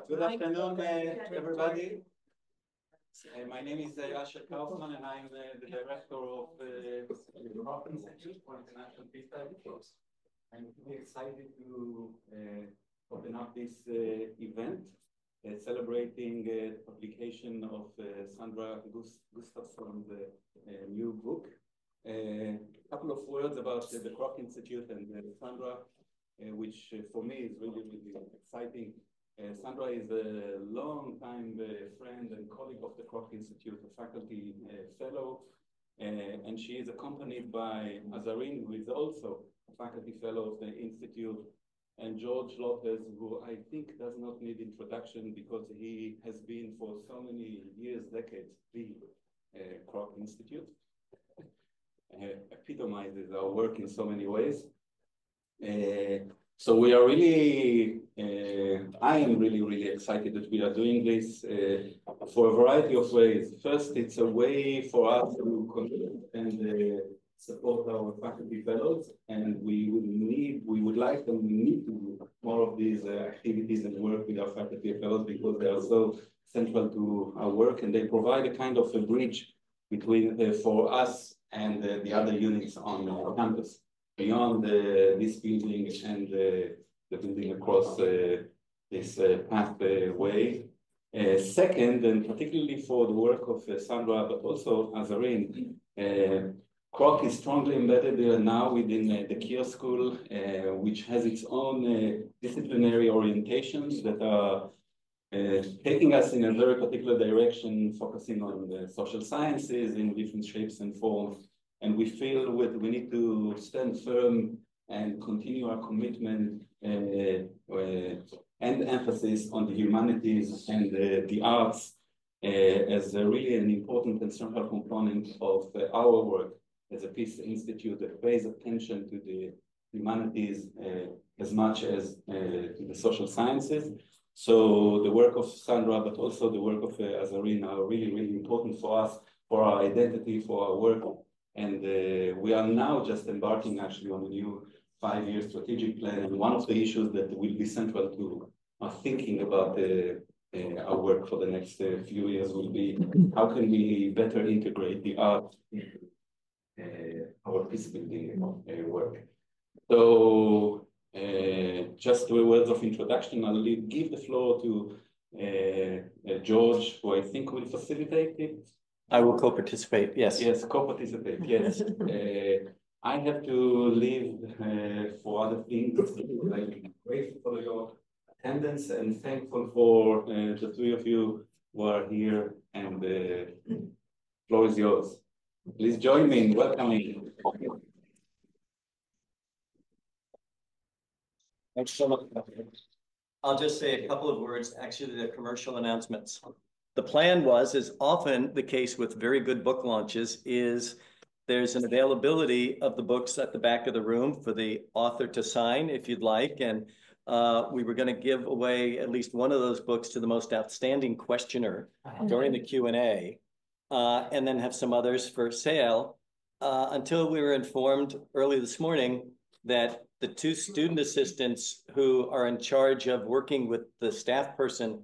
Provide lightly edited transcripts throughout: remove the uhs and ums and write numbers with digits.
Good afternoon, everybody. My name is Asher Kaufman, and I'm the director of the Kroc Institute for International Peace Studies. I'm really excited to open up this event, celebrating the publication of Sandra Gustafson's new book. A couple of words about the Kroc Institute and Sandra, which for me is really, really exciting. Sandra is a long-time friend and colleague of the Kroc Institute, a faculty fellow, and she is accompanied by Azarin, who is also a faculty fellow of the Institute, and George Lopez, who I think does not need introduction because he has been for so many years, decades, the Kroc Institute. Epitomizes our work in so many ways. So we are really, I am really, really excited that we are doing this for a variety of ways. First, it's a way for us to connect and support our faculty fellows, and we would like and we need to do more of these activities and work with our faculty fellows because they are so central to our work, and they provide a kind of a bridge between for us and the other units on campus, beyond this building and the building across this pathway. Second, and particularly for the work of Sandra, but also Azarin, Kroc is strongly embedded now within the Kier School, which has its own disciplinary orientations that are taking us in a very particular direction, focusing on the social sciences in different shapes and forms. And we feel we need to stand firm and continue our commitment and emphasis on the humanities and the arts as really an important and central component of our work as a Peace Institute that pays attention to the humanities as much as to the social sciences. So the work of Sandra, but also the work of Azarin are really, really important for us, for our identity, for our work. And we are now just embarking actually on a new 5-year strategic plan. And one of the issues that will be central to our thinking about our work for the next few years will be how can we better integrate the art into our peacebuilding work. So just 2 words of introduction. I'll give the floor to George, who I think will facilitate it. I will co-participate, yes. Yes, co-participate, yes. I have to leave for other things. I'm grateful for your attendance and thankful for the 3 of you who are here, and the floor is yours. Please join me in welcoming. Thanks so much. I'll just say a couple of words, actually the commercial announcements. The plan was, is often the case with very good book launches, is there's an availability of the books at the back of the room for the author to sign if you'd like. And we were going to give away at least one of those books to the most outstanding questioner during the Q&A, and then have some others for sale until we were informed early this morning that the 2 student assistants who are in charge of working with the staff person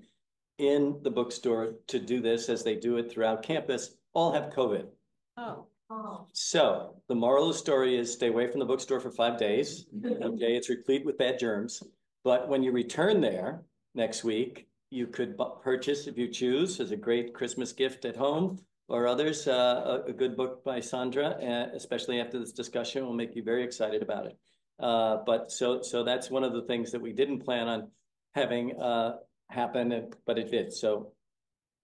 in the bookstore to do this, as they do it throughout campus, all have COVID. Oh. So the moral of the story is stay away from the bookstore for 5 days. Okay, it's replete with bad germs. But when you return there next week, you could purchase, if you choose, as a great Christmas gift at home or others, a good book by Sandra, especially after this discussion will make you very excited about it. But so that's one of the things that we didn't plan on having happen, but it did. So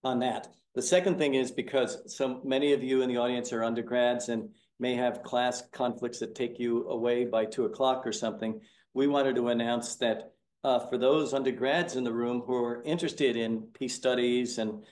on that. The second thing is, because so many of you in the audience are undergrads and may have class conflicts that take you away by 2 o'clock or something, we wanted to announce that for those undergrads in the room who are interested in peace studies and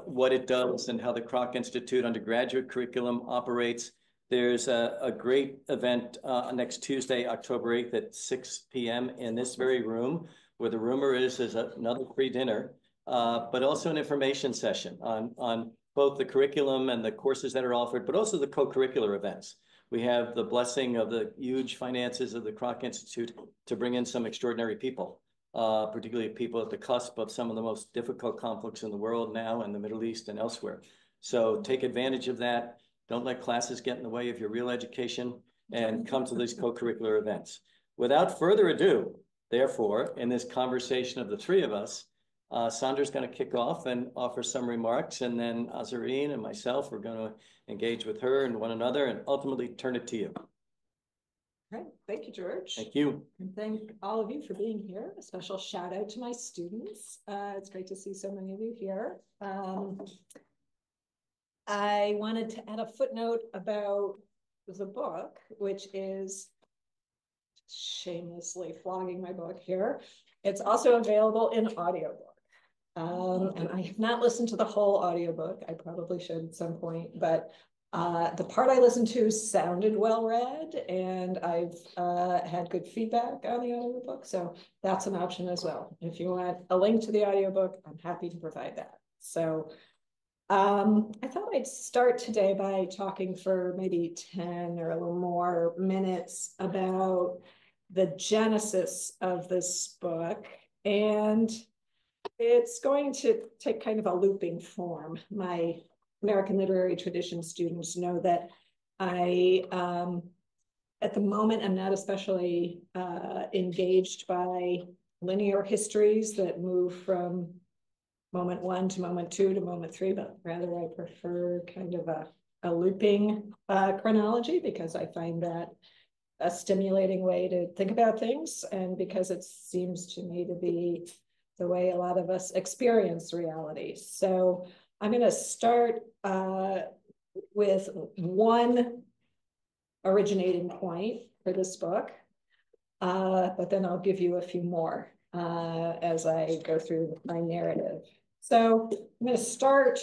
what it does and how the Kroc Institute undergraduate curriculum operates, there's a great event next Tuesday, October 8th at 6 p.m. in this very room, where the rumor is there's another free dinner, but also an information session on both the curriculum and the courses that are offered, but also the co-curricular events. We have the blessing of the huge finances of the Kroc Institute to bring in some extraordinary people particularly people at the cusp of some of the most difficult conflicts in the world now in the Middle East and elsewhere. So take advantage of that. Don't let classes get in the way of your real education, and come to these co-curricular events. Without further ado, therefore, in this conversation of the three of us, Sandra's going to kick off and offer some remarks, and then Azarine and myself are going to engage with her and one another and ultimately turn it to you. Right. Thank you, George. Thank you. And thank all of you for being here. A special shout out to my students. It's great to see so many of you here. I wanted to add a footnote about the book, which is shamelessly flogging my book here. It's also available in audiobook. And I have not listened to the whole audiobook. I probably should at some point, but the part I listened to sounded well read, and I've had good feedback on the audiobook. So that's an option as well. If you want a link to the audiobook, I'm happy to provide that. So I thought I'd start today by talking for maybe 10 or a little more minutes about the genesis of this book. And it's going to take kind of a looping form. My American literary tradition students know that I, at the moment, I'm not especially engaged by linear histories that move from moment 1 to moment 2 to moment 3, but rather I prefer kind of a looping chronology, because I find that a stimulating way to think about things, and because it seems to me to be the way a lot of us experience reality. So I'm going to start with one originating point for this book, but then I'll give you a few more as I go through my narrative. So I'm going to start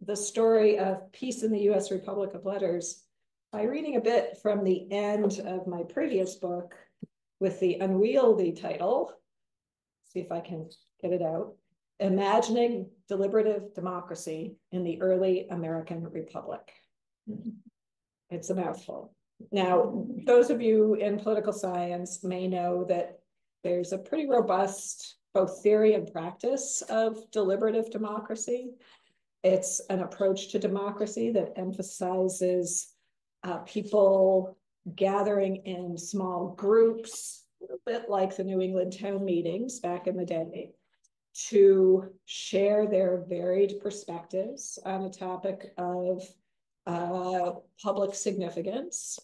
the story of peace in the U.S. Republic of Letters by reading a bit from the end of my previous book with the unwieldy title. See if I can get it out. Imagining Deliberative Democracy in the Early American Republic. It's a mouthful. Now, those of you in political science may know that there's a pretty robust both theory and practice of deliberative democracy. It's an approach to democracy that emphasizes people gathering in small groups, a little bit like the New England town meetings back in the day, to share their varied perspectives on a topic of public significance,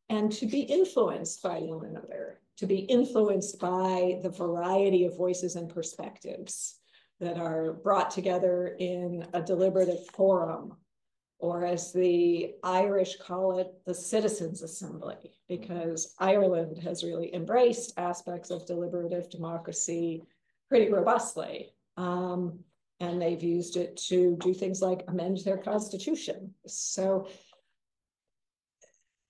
and to be influenced by one another, to be influenced by the variety of voices and perspectives that are brought together in a deliberative forum, or as the Irish call it, the Citizens' Assembly, because Ireland has really embraced aspects of deliberative democracy pretty robustly. And they've used it to do things like amend their constitution. So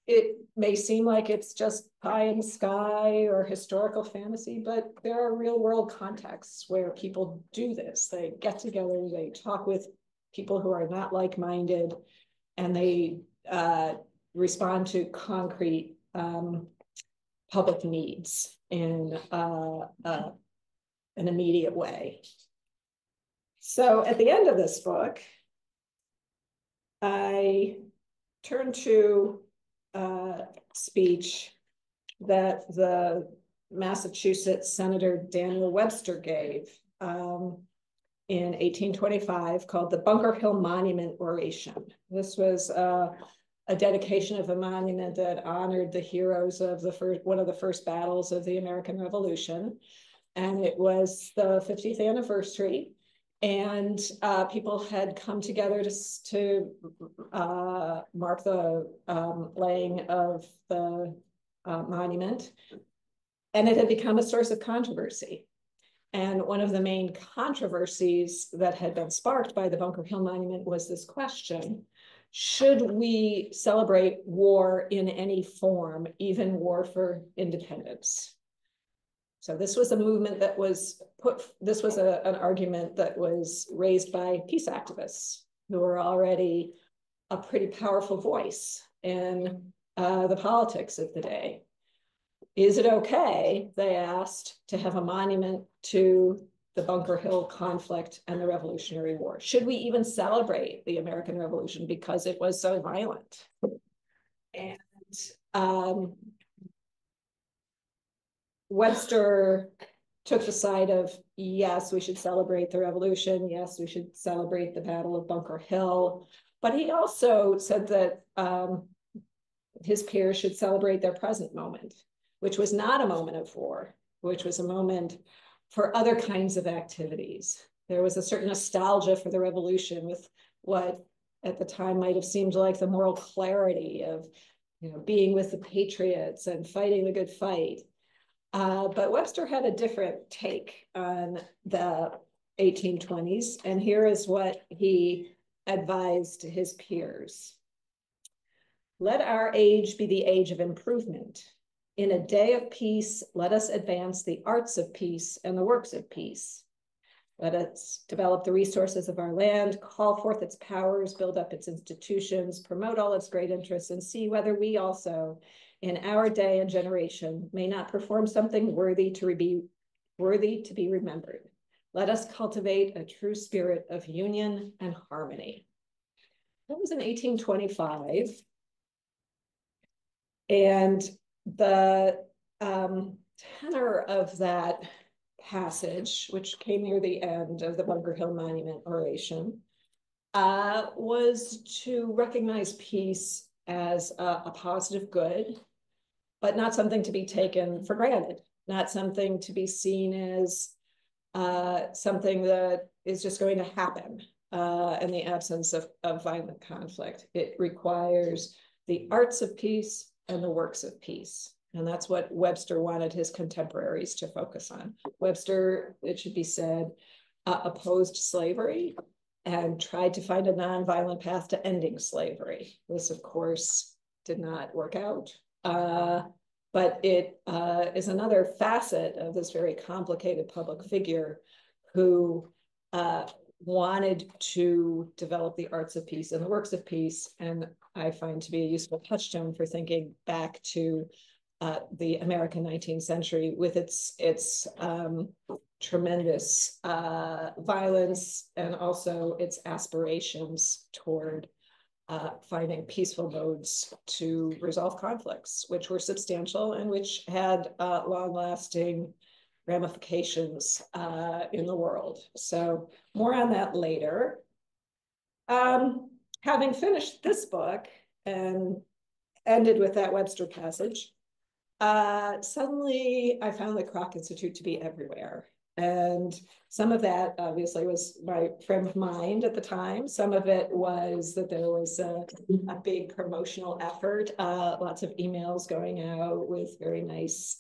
it may seem like it's just pie in the sky or historical fantasy, but there are real world contexts where people do this. They get together, they talk with people who are not like-minded, and they respond to concrete public needs in an immediate way. So at the end of this book, I turn to a speech that the Massachusetts Senator Daniel Webster gave in 1825 called the Bunker Hill Monument Oration. This was a dedication of a monument that honored the heroes of one of the first battles of the American Revolution. And it was the 50th anniversary. And people had come together to mark the laying of the monument. And it had become a source of controversy. And one of the main controversies that had been sparked by the Bunker Hill Monument was this question: should we celebrate war in any form, even war for independence? So this was a movement that was this was an argument that was raised by peace activists who were already a pretty powerful voice in the politics of the day. Is it okay, they asked, to have a monument to the Bunker Hill conflict and the Revolutionary War? Should we even celebrate the American Revolution because it was so violent? And Webster took the side of, yes, we should celebrate the revolution. Yes, we should celebrate the Battle of Bunker Hill. But he also said that his peers should celebrate their present moment, which was not a moment of war, which was a moment for other kinds of activities. There was a certain nostalgia for the revolution with what at the time might have seemed like the moral clarity of, you know, being with the patriots and fighting the good fight. But Webster had a different take on the 1820s, and here is what he advised his peers. Let our age be the age of improvement. In a day of peace, let us advance the arts of peace and the works of peace. Let us develop the resources of our land, call forth its powers, build up its institutions, promote all its great interests, and see whether we also, in our day and generation, may not perform something worthy to be remembered. Let us cultivate a true spirit of union and harmony. That was in 1825. And the tenor of that passage, which came near the end of the Bunker Hill Monument oration, was to recognize peace as a positive good, but not something to be taken for granted, not something to be seen as something that is just going to happen in the absence of violent conflict. It requires the arts of peace and the works of peace. And that's what Webster wanted his contemporaries to focus on. Webster, it should be said, opposed slavery and tried to find a nonviolent path to ending slavery. This, of course, did not work out. But it is another facet of this very complicated public figure who wanted to develop the arts of peace and the works of peace. And I find to be a useful touchstone for thinking back to the American 19th century with its tremendous violence and also its aspirations toward finding peaceful modes to resolve conflicts, which were substantial and which had long-lasting ramifications in the world. So more on that later. Having finished this book and ended with that Webster passage, suddenly I found the Kroc Institute to be everywhere. And some of that obviously was my frame of mind at the time. Some of it was that there was a big promotional effort, lots of emails going out with very nice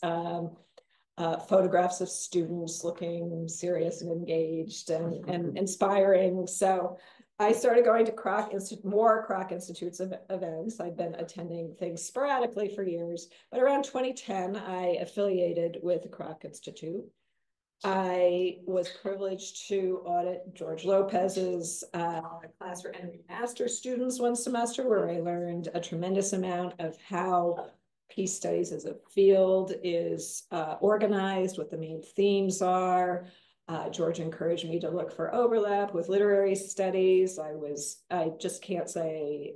photographs of students looking serious and engaged and inspiring. So I started going to more Kroc Institute's events. I'd been attending things sporadically for years, but around 2010, I affiliated with the Kroc Institute. I was privileged to audit George Lopez's class for entry master students one semester, where I learned a tremendous amount of how peace studies as a field is organized, what the main themes are. George encouraged me to look for overlap with literary studies. I just can't say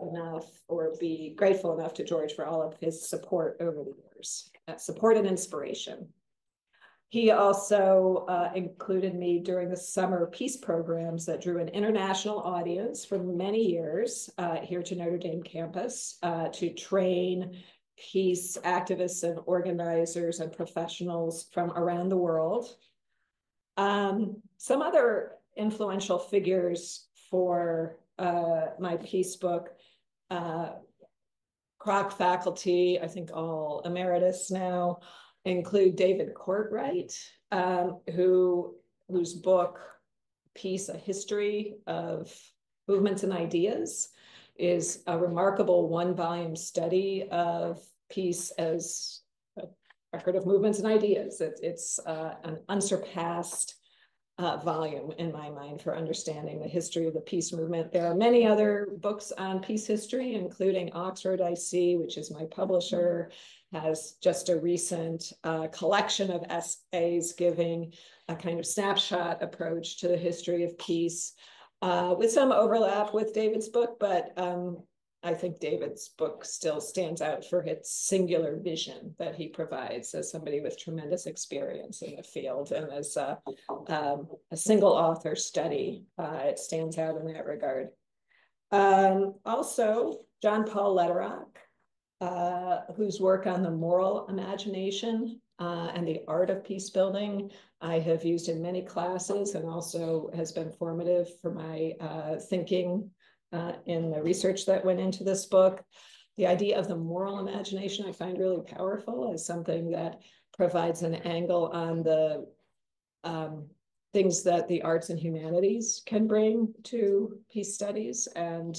enough or be grateful enough to George for all of his support over the years, support and inspiration. He also included me during the summer peace programs that drew an international audience for many years here to Notre Dame campus to train peace activists and organizers and professionals from around the world. Some other influential figures for my peace book, Kroc faculty, I think all emeritus now, include David Courtwright, whose book, Peace, A History of Movements and Ideas, is a remarkable one-volume study of peace as a record of movements and ideas. It's an unsurpassed volume in my mind for understanding the history of the peace movement. There are many other books on peace history, including Oxford IC, which is my publisher, has just a recent collection of essays giving a kind of snapshot approach to the history of peace, with some overlap with David's book, but I think David's book still stands out for its singular vision that he provides as somebody with tremendous experience in the field, and as a single author study, it stands out in that regard. Also, John Paul Lederach, whose work on the moral imagination and the art of peace building I have used in many classes, and also has been formative for my thinking in the research that went into this book. The idea of the moral imagination I find really powerful as something that provides an angle on the things that the arts and humanities can bring to peace studies. And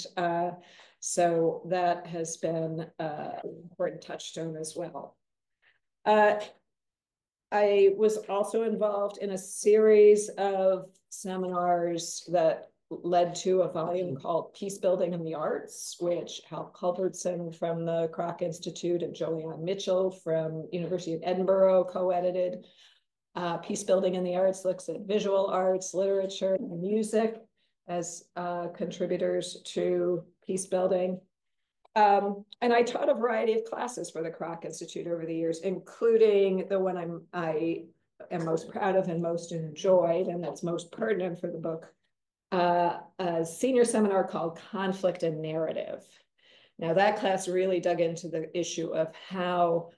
so that has been an important touchstone as well. I was also involved in a series of seminars that led to a volume called Peace Building in the Arts, which Hal Culbertson from the Kroc Institute and Jolyon Mitchell from University of Edinburgh co-edited. Peace Building in the Arts looks at visual arts, literature, and music as contributors to peace building. And I taught a variety of classes for the Kroc Institute over the years, including the one I am most proud of and most enjoyed, and that's most pertinent for the book, a senior seminar called Conflict and Narrative. Now, that class really dug into the issue of how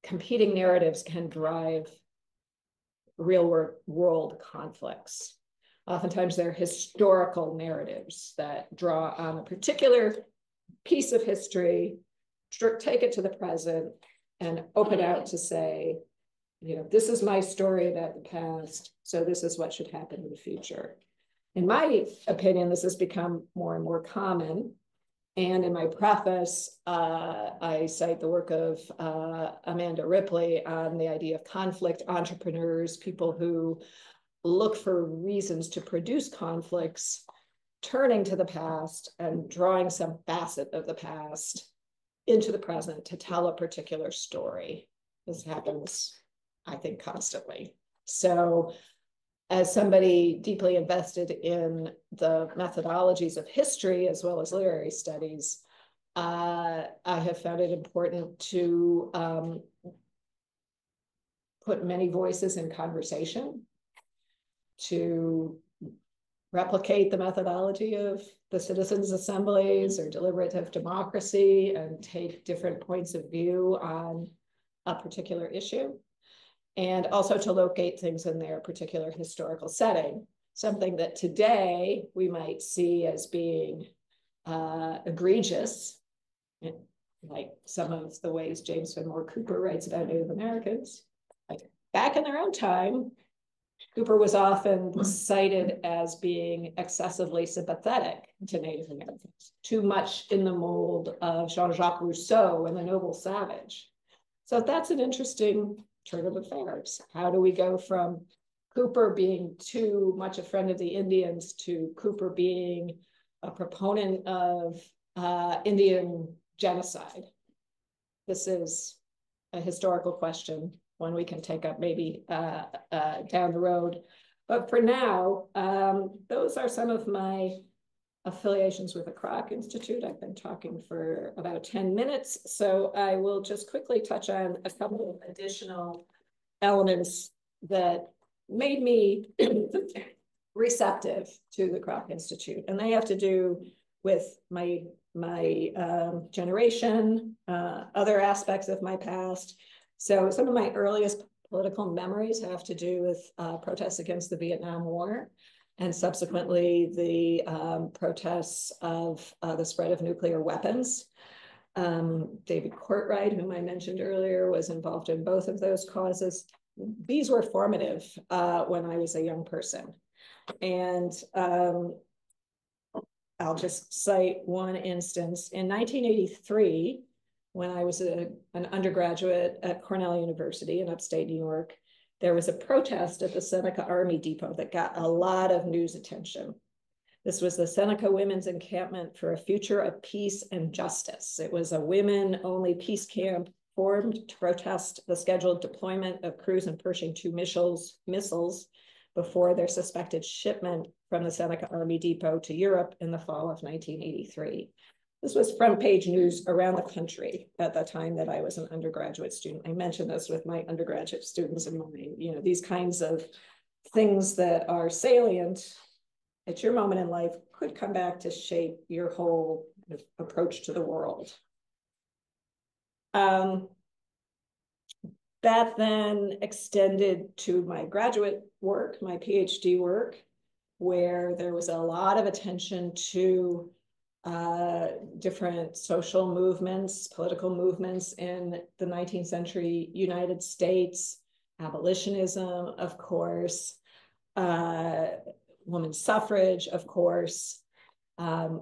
competing narratives can drive real world conflicts. Oftentimes, they're historical narratives that draw on a particular piece of history, take it to the present, and open out to say, you know, this is my story about the past, so this is what should happen in the future. In my opinion, this has become more and more common. And in my preface, I cite the work of Amanda Ripley on the idea of conflict entrepreneurs, people who look for reasons to produce conflicts, turning to the past and drawing some facet of the past into the present to tell a particular story. This happens, I think, constantly. So as somebody deeply invested in the methodologies of history as well as literary studies, I have found it important to put many voices in conversation, to replicate the methodology of the citizens' assemblies or deliberative democracy and take different points of view on a particular issue, and also to locate things in their particular historical setting, something that today we might see as being egregious, like some of the ways James Fenimore Cooper writes about Native Americans. Like back in their own time, Cooper was often cited as being excessively sympathetic to Native Americans, too much in the mold of Jean-Jacques Rousseau and the Noble Savage. So that's an interesting turn of affairs. How do we go from Cooper being too much a friend of the Indians to Cooper being a proponent of Indian genocide? This is a historical question, one we can take up maybe down the road. But for now, those are some of my affiliations with the Kroc Institute. I've been talking for about 10 minutes, so I will just quickly touch on a couple of additional elements that made me receptive to the Kroc Institute. And they have to do with my generation, other aspects of my past. So some of my earliest political memories have to do with protests against the Vietnam War, and subsequently the protests of the spread of nuclear weapons. David Courtwright, whom I mentioned earlier, was involved in both of those causes. These were formative when I was a young person. And I'll just cite one instance. In 1983, when I was an undergraduate at Cornell University in upstate New York, there was a protest at the Seneca Army Depot that got a lot of news attention. This was the Seneca Women's Encampment for a Future of Peace and Justice. It was a women-only peace camp formed to protest the scheduled deployment of cruise and Pershing II missiles before their suspected shipment from the Seneca Army Depot to Europe in the fall of 1983. This was front page news around the country at the time that I was an undergraduate student. I mentioned this with my undergraduate students in mind. You know, these kinds of things that are salient at your moment in life could come back to shape your whole approach to the world. That then extended to my graduate work, my PhD work, where there was a lot of attention to different social movements, political movements in the 19th century United States, abolitionism, of course, women's suffrage, of course,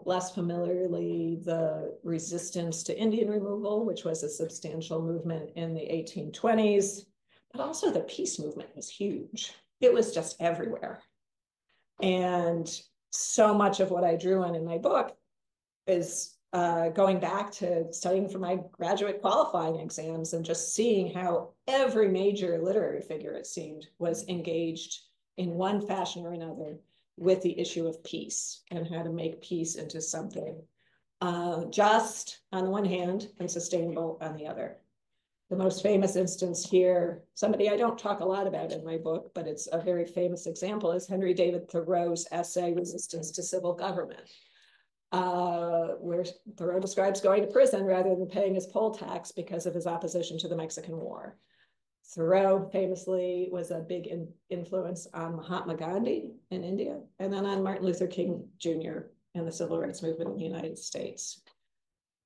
less familiarly, the resistance to Indian removal, which was a substantial movement in the 1820s, but also the peace movement was huge. It was just everywhere. And so much of what I drew on in my book is going back to studying for my graduate qualifying exams and just seeing how every major literary figure, it seemed, was engaged in one fashion or another with the issue of peace and how to make peace into something just on the one hand and sustainable on the other. The most famous instance here, somebody I don't talk a lot about in my book, but it's a very famous example, is Henry David Thoreau's essay, Resistance to Civil Government, where Thoreau describes going to prison rather than paying his poll tax because of his opposition to the Mexican War. Thoreau famously was a big influence on Mahatma Gandhi in India, and then on Martin Luther King Jr. and the civil rights movement in the United States.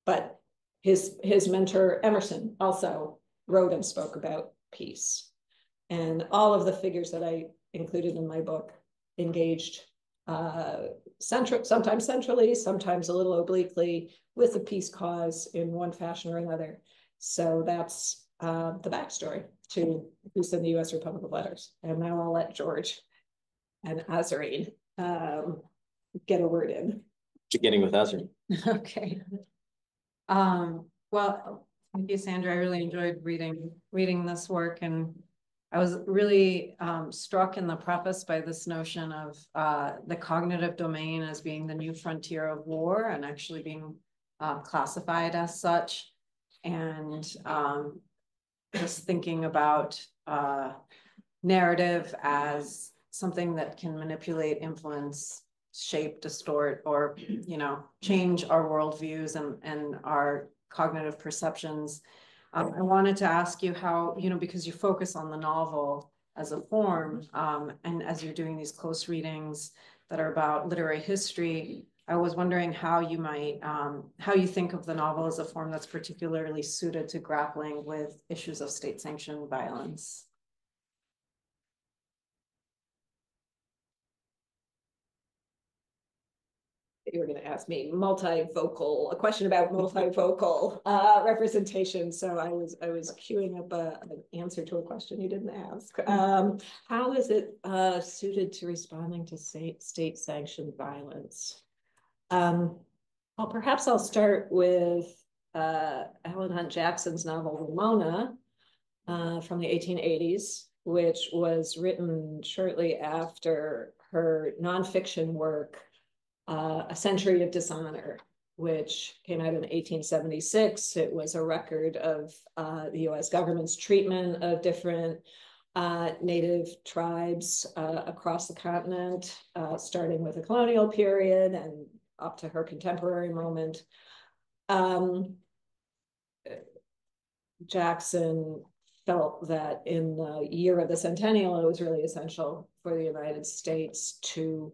But his mentor, Emerson, also wrote and spoke about peace. And all of the figures that I included in my book engaged sometimes centrally, sometimes a little obliquely, with the peace cause in one fashion or another. So that's the backstory to Peace in the U.S. Republic of Letters. And now I'll let George and Azarine get a word in. Beginning with Azarine. Okay. Well, thank you, Sandra. I really enjoyed reading this work, and I was really struck in the preface by this notion of the cognitive domain as being the new frontier of war and actually being classified as such. And just thinking about narrative as something that can manipulate, influence, shape, distort, or, you know, change our worldviews and our cognitive perceptions. I wanted to ask you how, you know, because you focus on the novel as a form, and as you're doing these close readings that are about literary history, I was wondering how you might, how you think of the novel as a form that's particularly suited to grappling with issues of state-sanctioned violence. You were going to ask me a question about multivocal representation. So I was queuing up an answer to a question you didn't ask. How is it suited to responding to state-sanctioned violence? Well, perhaps I'll start with Helen Hunt Jackson's novel Ramona from the 1880s, which was written shortly after her nonfiction work, A Century of Dishonor, which came out in 1876. It was a record of the US government's treatment of different native tribes across the continent, starting with the colonial period and up to her contemporary moment. Jackson felt that in the year of the centennial, it was really essential for the United States to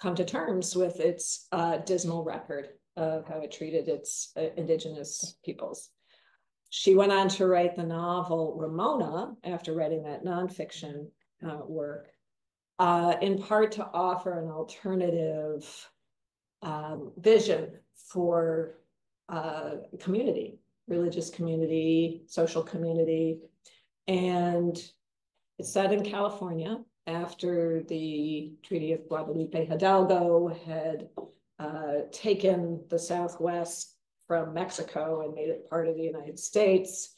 come to terms with its dismal record of how it treated its indigenous peoples. She went on to write the novel Ramona after writing that nonfiction work, in part to offer an alternative vision for community, religious community, social community. And It's set in California after the Treaty of Guadalupe Hidalgo had taken the Southwest from Mexico and made it part of the United States.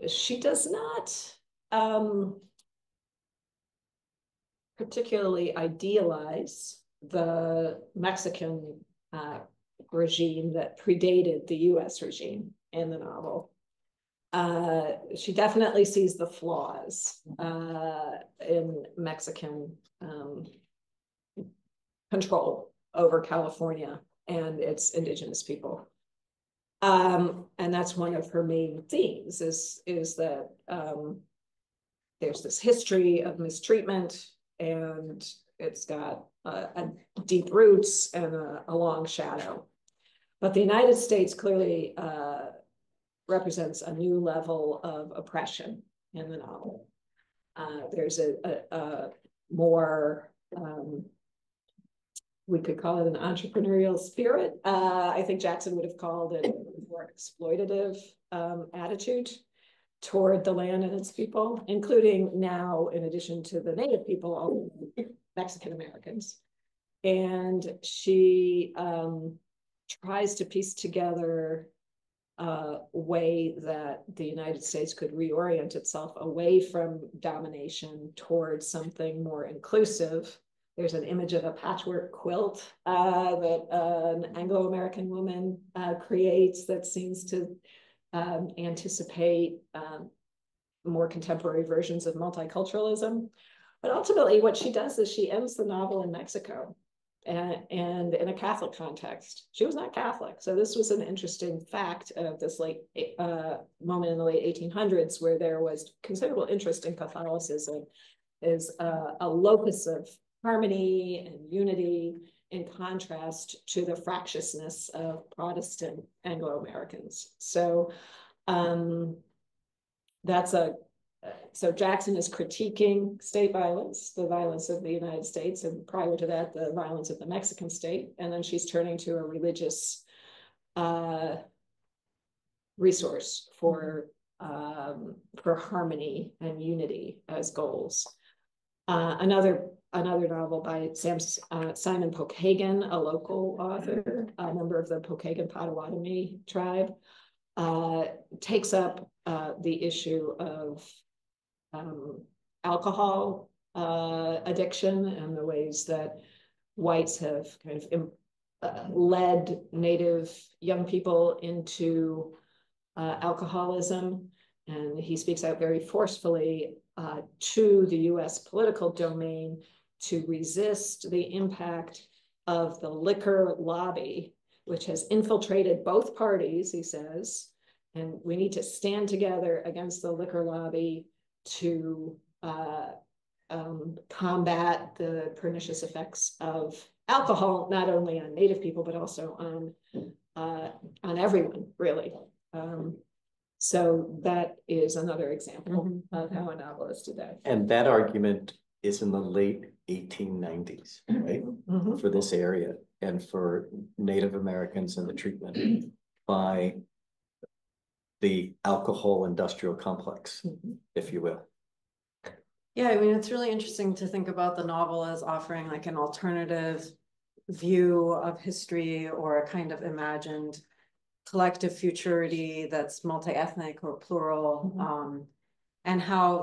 She does not particularly idealize the Mexican regime that predated the US regime in the novel. She definitely sees the flaws in Mexican control over California and its indigenous people. And that's one of her main themes is that there's this history of mistreatment, and it's got deep roots and a long shadow. But the United States clearly represents a new level of oppression in the novel. There's a more, we could call it an entrepreneurial spirit. I think Jackson would have called it a more exploitative attitude toward the land and its people, including now, in addition to the Native people, all Mexican Americans. And she tries to piece together a way that the United States could reorient itself away from domination towards something more inclusive. There's an image of a patchwork quilt that an Anglo-American woman creates that seems to anticipate more contemporary versions of multiculturalism. But ultimately, what she does is she ends the novel in Mexico and in a Catholic context. She was not Catholic. So this was an interesting fact of this late moment in the late 1800s, where there was considerable interest in Catholicism as a locus of harmony and unity, in contrast to the fractiousness of Protestant Anglo-Americans. So so Jackson is critiquing state violence, the violence of the United States, and prior to that, the violence of the Mexican state. And then she's turning to a religious resource for harmony and unity as goals. Another novel by Simon Pokagon, a local author, a member of the Pokagon Potawatomi tribe, takes up the issue of alcohol addiction and the ways that whites have kind of led Native young people into alcoholism. And he speaks out very forcefully to the US political domain to resist the impact of the liquor lobby, which has infiltrated both parties, he says, and we need to stand together against the liquor lobby to combat the pernicious effects of alcohol, not only on Native people, but also on everyone, really. So that is another example of how a novelist did that. And that argument is in the late 1890s, right? For this area and for Native Americans and the treatment by the alcohol industrial complex, if you will. Yeah, I mean, it's really interesting to think about the novel as offering like an alternative view of history or a kind of imagined collective futurity that's multi-ethnic or plural, and how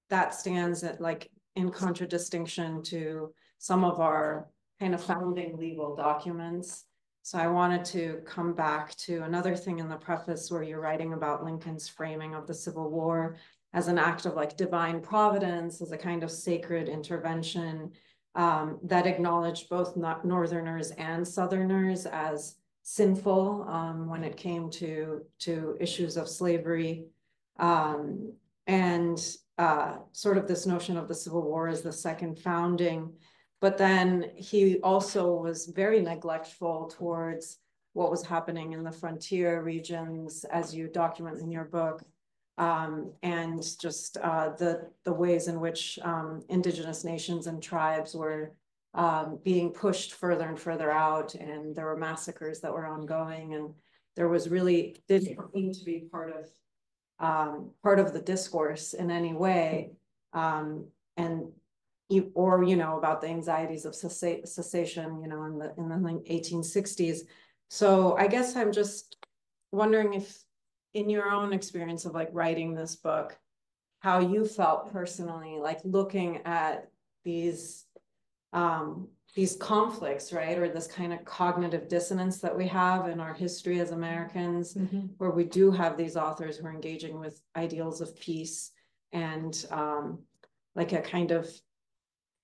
that stands at like in contradistinction to some of our kind of founding legal documents. So I wanted to come back to another thing in the preface where you're writing about Lincoln's framing of the Civil War as an act of like divine providence, as a kind of sacred intervention that acknowledged both Northerners and Southerners as sinful when it came to issues of slavery, and sort of this notion of the Civil War as the second founding. But then he also was very neglectful towards what was happening in the frontier regions, as you document in your book, and just the ways in which indigenous nations and tribes were being pushed further and further out, and there were massacres that were ongoing, and there was really didn't seem to be part of part of the discourse in any way, and or about the anxieties of cessation, in the 1860s. So I guess I'm just wondering if, in your own experience of like writing this book, how you felt personally, like looking at these conflicts, right? Or this kind of cognitive dissonance that we have in our history as Americans, where we do have these authors who are engaging with ideals of peace and like a kind of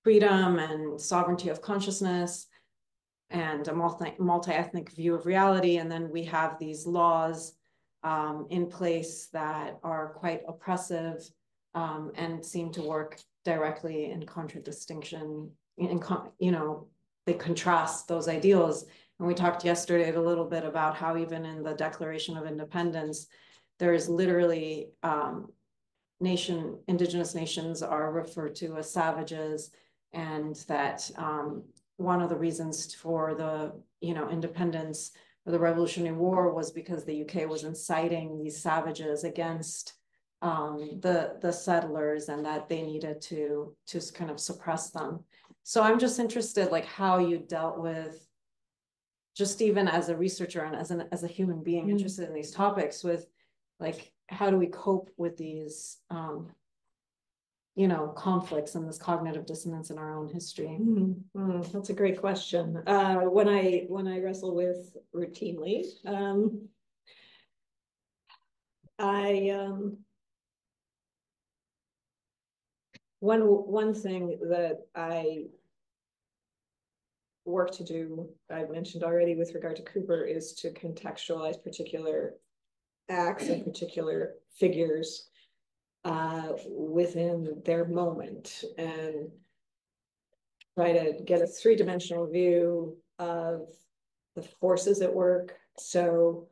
freedom and sovereignty of consciousness and a multi-ethnic view of reality. And then we have these laws in place that are quite oppressive and seem to work directly in contradistinction, they contrast those ideals. And we talked yesterday a little bit about how even in the Declaration of Independence, there is literally indigenous nations are referred to as savages, and that one of the reasons for the independence or the Revolutionary War was because the UK was inciting these savages against the settlers, and that they needed to just kind of suppress them. So I'm just interested, like, how you dealt with, just even as a researcher and as a human being interested in these topics, with like, how do we cope with these conflicts and this cognitive dissonance in our own history? That's a great question. When I wrestle with routinely, one thing that I work to do, I've mentioned already with regard to Cooper, is to contextualize particular acts and particular figures within their moment, and try to get a three-dimensional view of the forces at work. So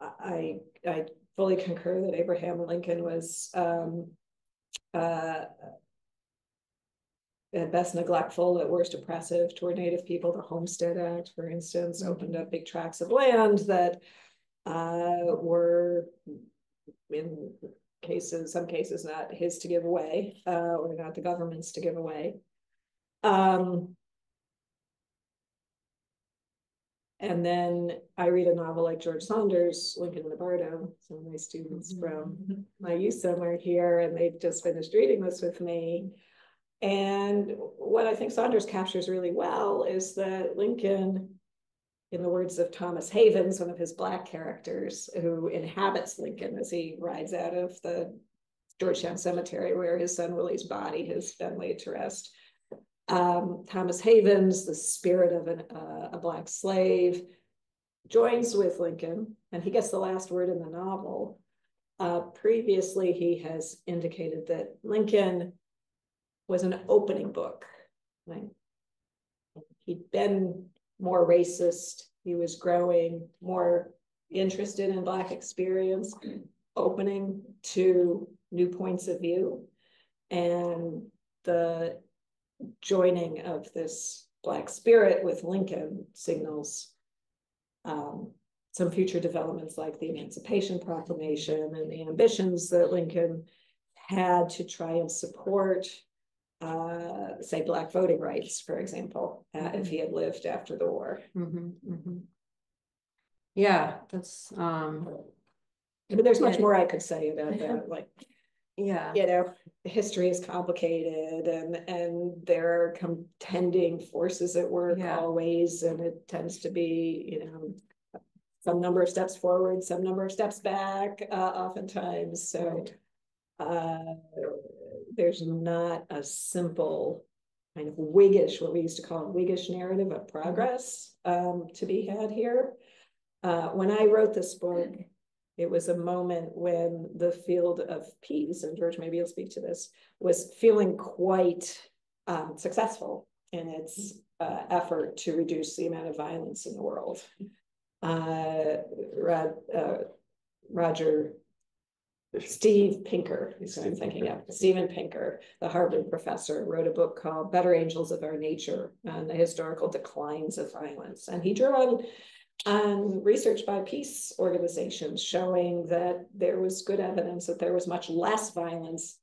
I fully concur that Abraham Lincoln was at best neglectful, at worst oppressive toward Native people. The Homestead Act, for instance, opened up big tracts of land that were, in some cases not his to give away, or not the government's to give away. And then I read a novel like George Saunders' Lincoln and Bardo. Some of my students from my youth summer here, and they've just finished reading this with me. And what I think Saunders captures really well is that Lincoln, in the words of Thomas Havens, one of his Black characters who inhabits Lincoln as he rides out of the Georgetown Cemetery where his son Willie's body has been laid to rest. Thomas Havens, the spirit of a Black slave, joins with Lincoln, and he gets the last word in the novel. Previously, he has indicated that Lincoln was an opening book. Right? He'd been more racist. He was growing more interested in Black experience, opening to new points of view. And the joining of this Black spirit with Lincoln signals some future developments like the Emancipation Proclamation and the ambitions that Lincoln had to try and support say Black voting rights, for example, if he had lived after the war. Yeah, that's but there's much more I could say about that. Like, history is complicated, and there are contending forces at work always, and it tends to be, some number of steps forward, some number of steps back, oftentimes. So there's not a simple kind of Whiggish, what we used to call a Whiggish narrative of progress to be had here. When I wrote this book, it was a moment when the field of peace, and George, maybe you'll speak to this, was feeling quite successful in its effort to reduce the amount of violence in the world. Steve Pinker, is who I'm thinking of. Steven Pinker, the Harvard professor, wrote a book called Better Angels of Our Nature on the historical declines of violence. And he drew on and research by peace organizations showing that there was good evidence that there was much less violence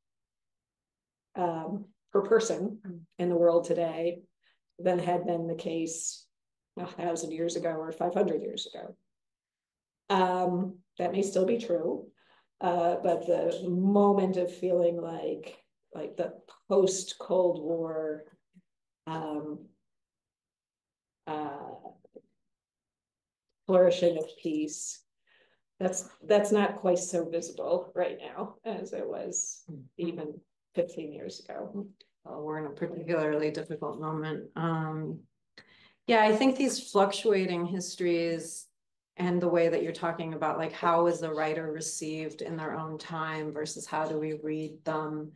per person in the world today than had been the case 1,000 years ago or 500 years ago. That may still be true, but the moment of feeling like the post-Cold War flourishing of peace, that's not quite so visible right now as it was even 15 years ago. Well, we're in a particularly difficult moment. Yeah, I think these fluctuating histories and the way that you're talking about, like, how is the writer received in their own time versus how do we read them,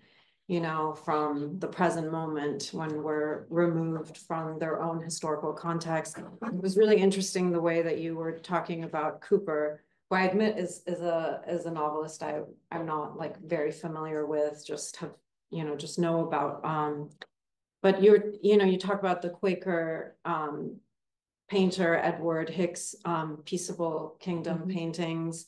you know, from the present moment when we're removed from their own historical context. It was really interesting the way that you were talking about Cooper, who I admit is a novelist I'm not like very familiar with, just have, you know, just know about. But you talk about the Quaker painter Edward Hicks' Peaceable Kingdom paintings.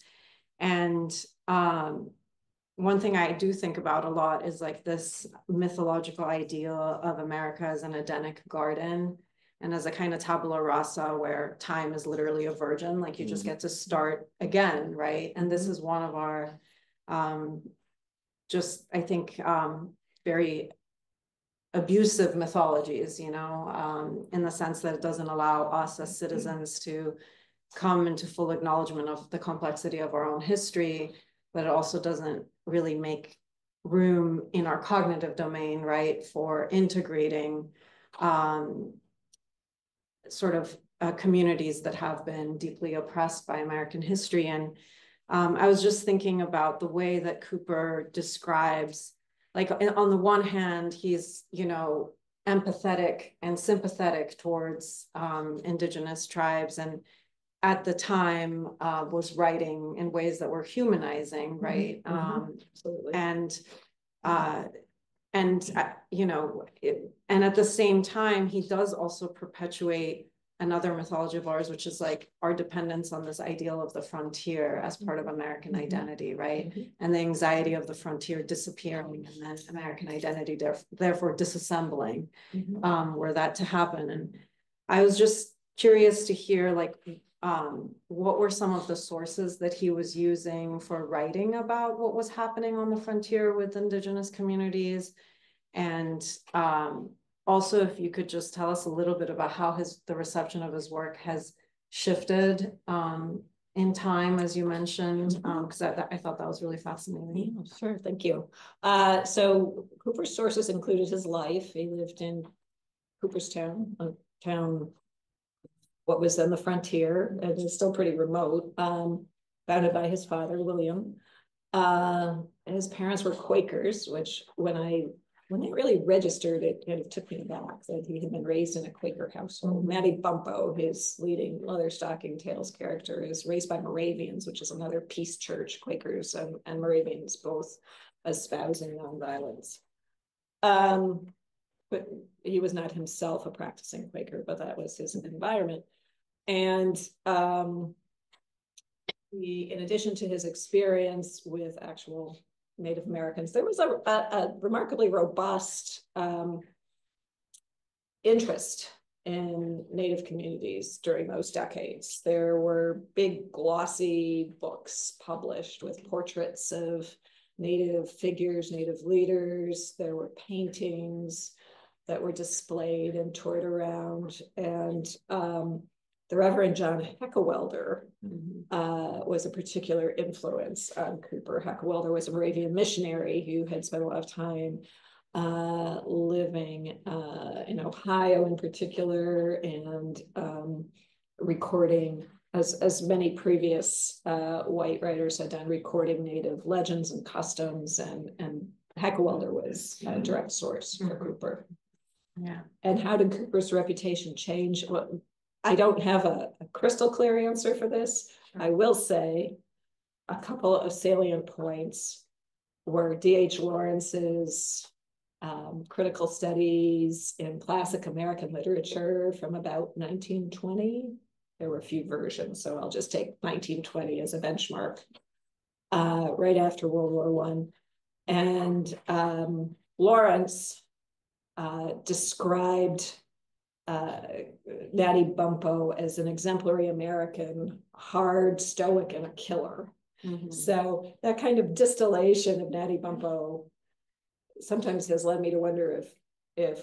And one thing I do think about a lot is like this mythological ideal of America as an Edenic garden and as a kind of tabula rasa where time is literally a virgin, like you just get to start again, right? And this is one of our just, I think, very abusive mythologies, you know, in the sense that it doesn't allow us as citizens to come into full acknowledgement of the complexity of our own history, but it also doesn't really make room in our cognitive domain, right, for integrating sort of communities that have been deeply oppressed by American history. And I was just thinking about the way that Cooper describes, like, on the one hand, he's, you know, empathetic and sympathetic towards Indigenous tribes, and at the time was writing in ways that were humanizing, right? Absolutely. You know, and at the same time, he does also perpetuate another mythology of ours, which is like our dependence on this ideal of the frontier as part of American identity, right? And the anxiety of the frontier disappearing and then American identity therefore disassembling, were that to happen. And I was just curious to hear, like, what were some of the sources that he was using for writing about what was happening on the frontier with Indigenous communities? And also, if you could just tell us a little bit about how the reception of his work has shifted in time, as you mentioned, because I thought that was really fascinating. Yeah, sure, thank you. So Cooper's sources included his life. He lived in Cooperstown, a town what was then the frontier, and it's still pretty remote, founded by his father, William. And his parents were Quakers, which when they really registered, it kind of took me back that he had been raised in a Quaker household. Matty Bumpo, his leading Leatherstocking Tales character, is raised by Moravians, which is another peace church, Quakers and Moravians both espousing nonviolence. But he was not himself a practicing Quaker, but that was his environment. And in addition to his experience with actual Native Americans, there was a remarkably robust interest in Native communities during those decades. There were big glossy books published with portraits of Native figures, Native leaders. There were paintings that were displayed and toured around. And the Reverend John Heckewelder was a particular influence on Cooper. Heckewelder was a Moravian missionary who had spent a lot of time living in Ohio in particular, and recording, as many previous white writers had done, recording Native legends and customs, and Heckewelder was a direct source for Cooper. Yeah. And how did Cooper's reputation change? Well, I don't have a crystal clear answer for this. Sure. I will say a couple of salient points were D.H. Lawrence's critical studies in classic American literature from about 1920 there were a few versions, so I'll just take 1920 as a benchmark, right after World War I. And Lawrence described Natty Bumppo as an exemplary American, hard, stoic, and a killer. Mm-hmm. So that kind of distillation of Natty Bumppo sometimes has led me to wonder if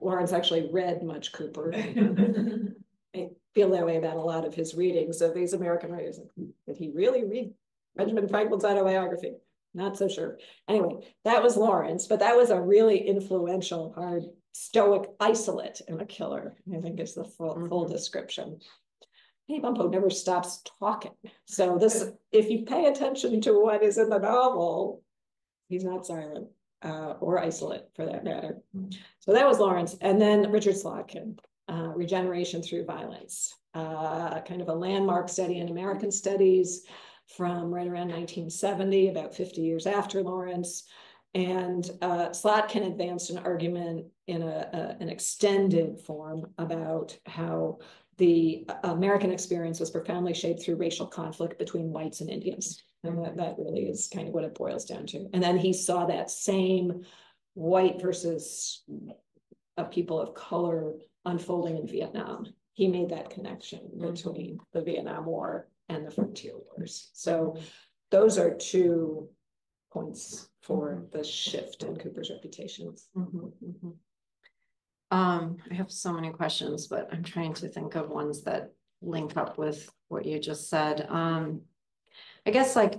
Lawrence actually read much Cooper. I feel that way about a lot of his readings of these American writers. Did he really read Benjamin Franklin's autobiography? Not so sure. Anyway, that was Lawrence, but that was a really influential, hard, stoic isolate and a killer, I think is the full description. Natty Bumppo never stops talking. So this, if you pay attention to what is in the novel, he's not silent, or isolate for that matter. So that was Lawrence. And then Richard Slotkin, Regeneration Through Violence, kind of a landmark study in American studies from right around 1970, about 50 years after Lawrence. And Slotkin advanced an argument in an extended form about how the American experience was profoundly shaped through racial conflict between whites and Indians. And that really is kind of what it boils down to. And then he saw that same white versus people of color unfolding in Vietnam. He made that connection between the Vietnam War and the frontier wars. So those are 2 points for the shift in Cooper's reputations. I have so many questions, but I'm trying to think of ones that link up with what you just said. I guess like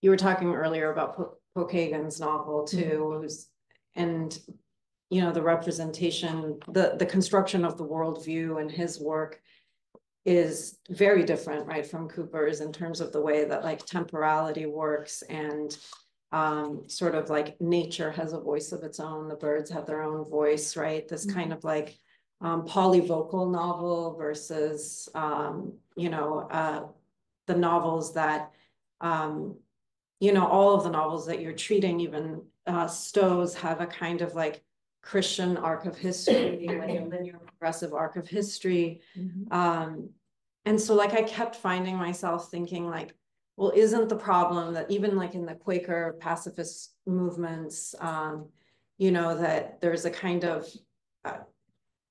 you were talking earlier about Pokagon's novel too, and you know, the representation, the construction of the worldview and his work is very different, right, from Cooper's in terms of the way that like temporality works and sort of like nature has a voice of its own, the birds have their own voice, right? This kind of like polyvocal novel versus, you know, the novels that, you know, all of the novels that you're treating, even Stowe's have a kind of like Christian arc of history, like a linear progressive arc of history. And so like I kept finding myself thinking like, well, isn't the problem that even like in the Quaker pacifist movements, you know, that there's a kind of,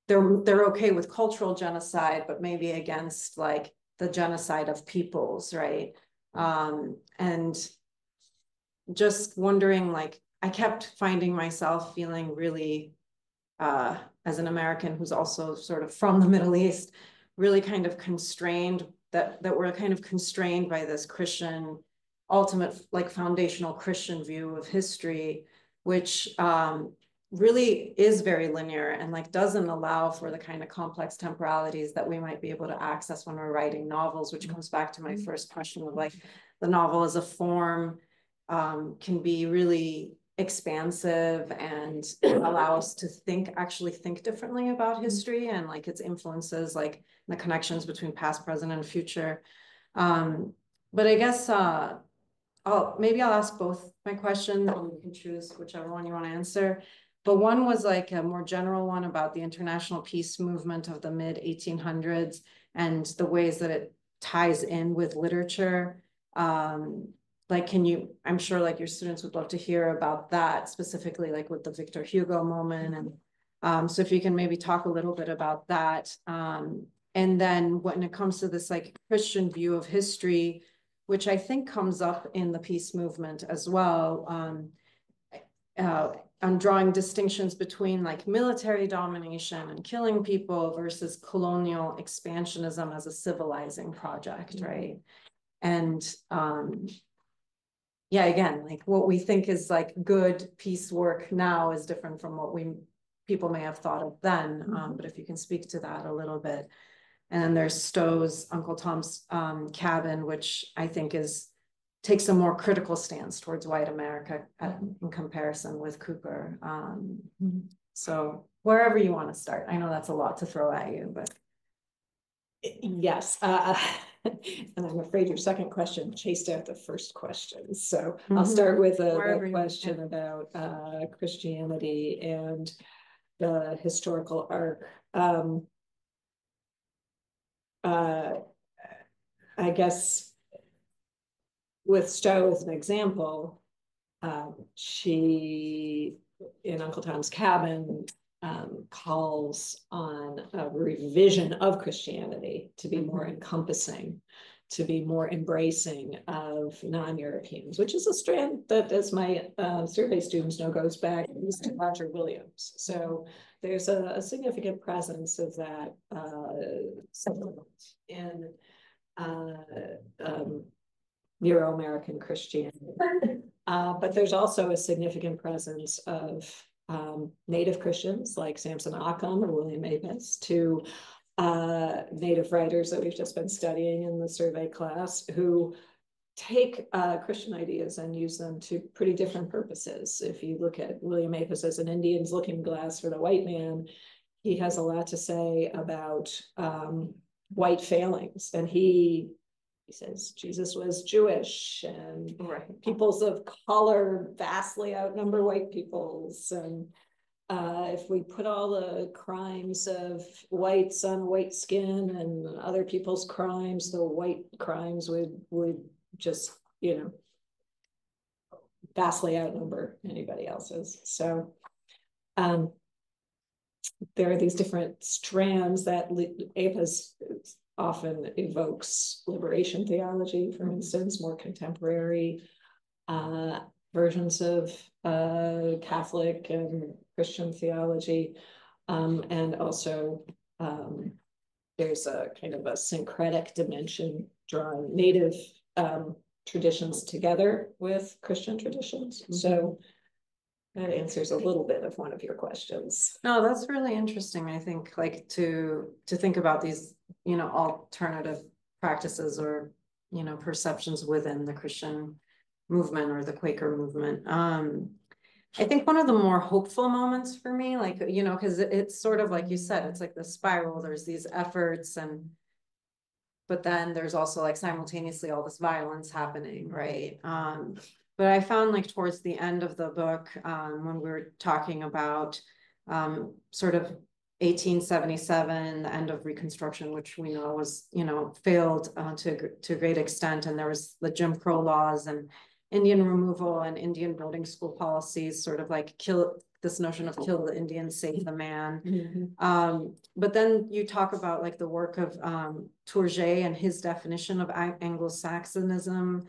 they're okay with cultural genocide, but maybe against like the genocide of peoples, right? And just wondering, like, I kept finding myself feeling really, as an American who's also sort of from the Middle East, really kind of constrained, that we're kind of constrained by this Christian, ultimate, like foundational Christian view of history, which really is very linear and like doesn't allow for the kind of complex temporalities that we might be able to access when we're writing novels, which comes back to my first question of like the novel as a form can be really expansive and allow us to actually think differently about history and like its influences, like the connections between past, present, and future. But I guess maybe I'll ask both my questions and you can choose whichever one you want to answer. But one was like a more general one about the international peace movement of the mid 1800s and the ways that it ties in with literature. Like, I'm sure like your students would love to hear about that specifically, like with the Victor Hugo moment. And so if you can maybe talk a little bit about that. And then when it comes to this like Christian view of history, which I think comes up in the peace movement as well, I'm drawing distinctions between like military domination and killing people versus colonial expansionism as a civilizing project, right? And yeah, again, like what we think is like good peace work now is different from what people may have thought of then. But if you can speak to that a little bit. And then there's Stowe's Uncle Tom's Cabin, which I think takes a more critical stance towards white America in comparison with Cooper. So wherever you want to start. I know that's a lot to throw at you, but. Yes, and I'm afraid your second question chased out the first question. So I'll start with a question about Christianity and the historical arc. I guess with Stowe as an example, she, in Uncle Tom's Cabin, calls on a revision of Christianity to be more encompassing, to be more embracing of non-Europeans, which is a strand that, as my survey students know, goes back at least to Roger Williams. So there's a significant presence of that in Euro-American Christianity. But there's also a significant presence of Native Christians like Samson Occam or William Apis, to Native writers that we've just been studying in the survey class, who take Christian ideas and use them to pretty different purposes. If you look at William Apis as an Indian's looking glass for the white man, he has a lot to say about white failings. And he says Jesus was Jewish, and peoples of color vastly outnumber white peoples. And if we put all the crimes of whites on white skin and other people's crimes, the white crimes would just, you know, vastly outnumber anybody else's. So there are these different strands that Apis often evokes liberation theology, for instance, more contemporary versions of Catholic and Christian theology. And also there's a kind of a syncretic dimension, drawing Native traditions together with Christian traditions. So that answers a little bit of one of your questions. No, that's really interesting. I think, like, to think about these, you know, alternative practices or, you know, perceptions within the Christian movement or the Quaker movement. I think one of the more hopeful moments for me, like, you know, because it's sort of like you said, it's like the spiral. There's these efforts, but then there's also like simultaneously all this violence happening, right? But I found, like, towards the end of the book, when we were talking about sort of 1877, the end of Reconstruction, which we know was, you know, failed to a great extent, and there was the Jim Crow laws and Indian removal and Indian boarding school policies, sort of like this notion of kill the Indian, save the man. But then you talk about, like, the work of Tourgée and his definition of Anglo-Saxonism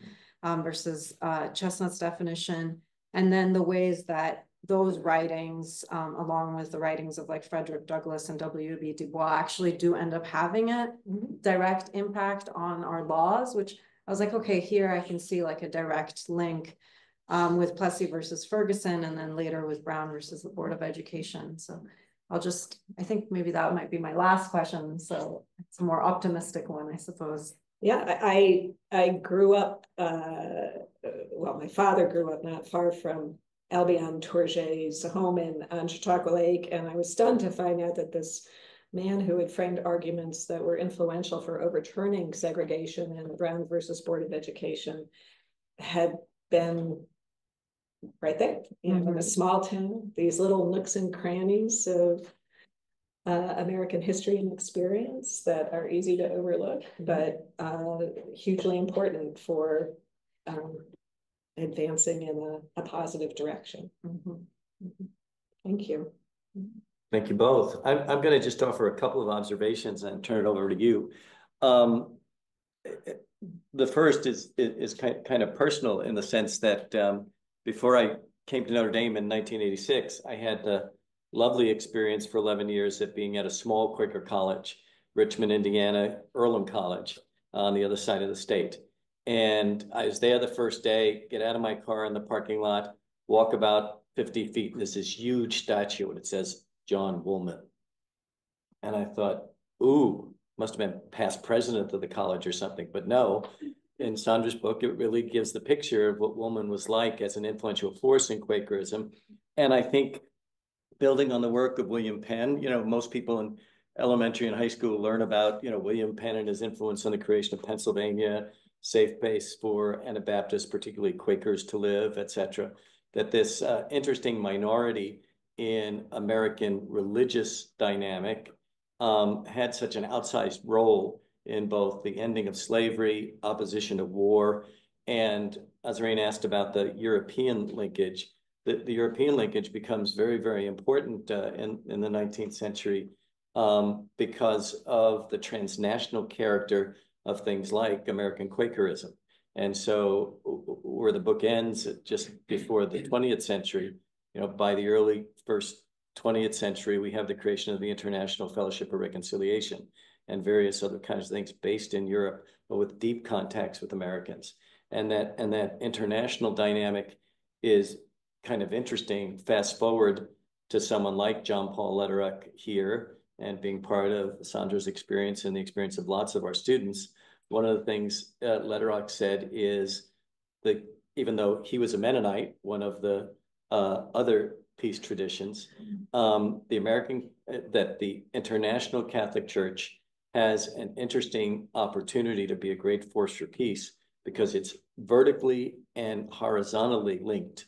versus Chesnutt's definition, and then the ways that those writings, along with the writings of like Frederick Douglass and W.B. Du Bois, actually do end up having a direct impact on our laws, which I was like, okay, here I can see like a direct link with Plessy versus Ferguson, and then later with Brown versus the Board of Education. So I think maybe that might be my last question. So it's a more optimistic one, I suppose. Yeah, I grew up, well, my father grew up not far from Albion, Tourgée's home on Chautauqua Lake, and I was stunned to find out that this man who had framed arguments that were influential for overturning segregation in Brown versus Board of Education had been right there, you know, in a small town, these little nooks and crannies of American history and experience that are easy to overlook, but hugely important for advancing in a positive direction. Thank you. Thank you both. I'm going to just offer a couple of observations and turn it over to you. The first is kind of personal in the sense that before I came to Notre Dame in 1986, I had the lovely experience for 11 years at being at a small Quaker college, Richmond, Indiana, Earlham College on the other side of the state. And I was there the first day, get out of my car in the parking lot, walk about 50 feet, and there's this huge statue, and it says, John Woolman. And I thought, ooh, must have been past president of the college or something. But no, in Sandra's book, it really gives the picture of what Woolman was like as an influential force in Quakerism. And I think building on the work of William Penn, you know, most people in elementary and high school learn about, you know, William Penn and his influence on the creation of Pennsylvania, safe place for Anabaptists, particularly Quakers, to live, et cetera, that this interesting minority in American religious dynamic had such an outsized role in both the ending of slavery, opposition to war, and Azrain asked about the European linkage. The European linkage becomes very, very important in the 19th century because of the transnational character of things like American Quakerism. And so where the book ends just before the 20th century, by the early first 20th century, we have the creation of the International Fellowship of Reconciliation and various other kinds of things based in Europe, but with deep contacts with Americans. And that international dynamic is kind of interesting. Fast forward to someone like John Paul Lederach here, and being part of Sandra's experience and the experience of lots of our students. One of the things Lederach said is that even though he was a Mennonite, one of the other peace traditions, the International Catholic Church has an interesting opportunity to be a great force for peace because it's vertically and horizontally linked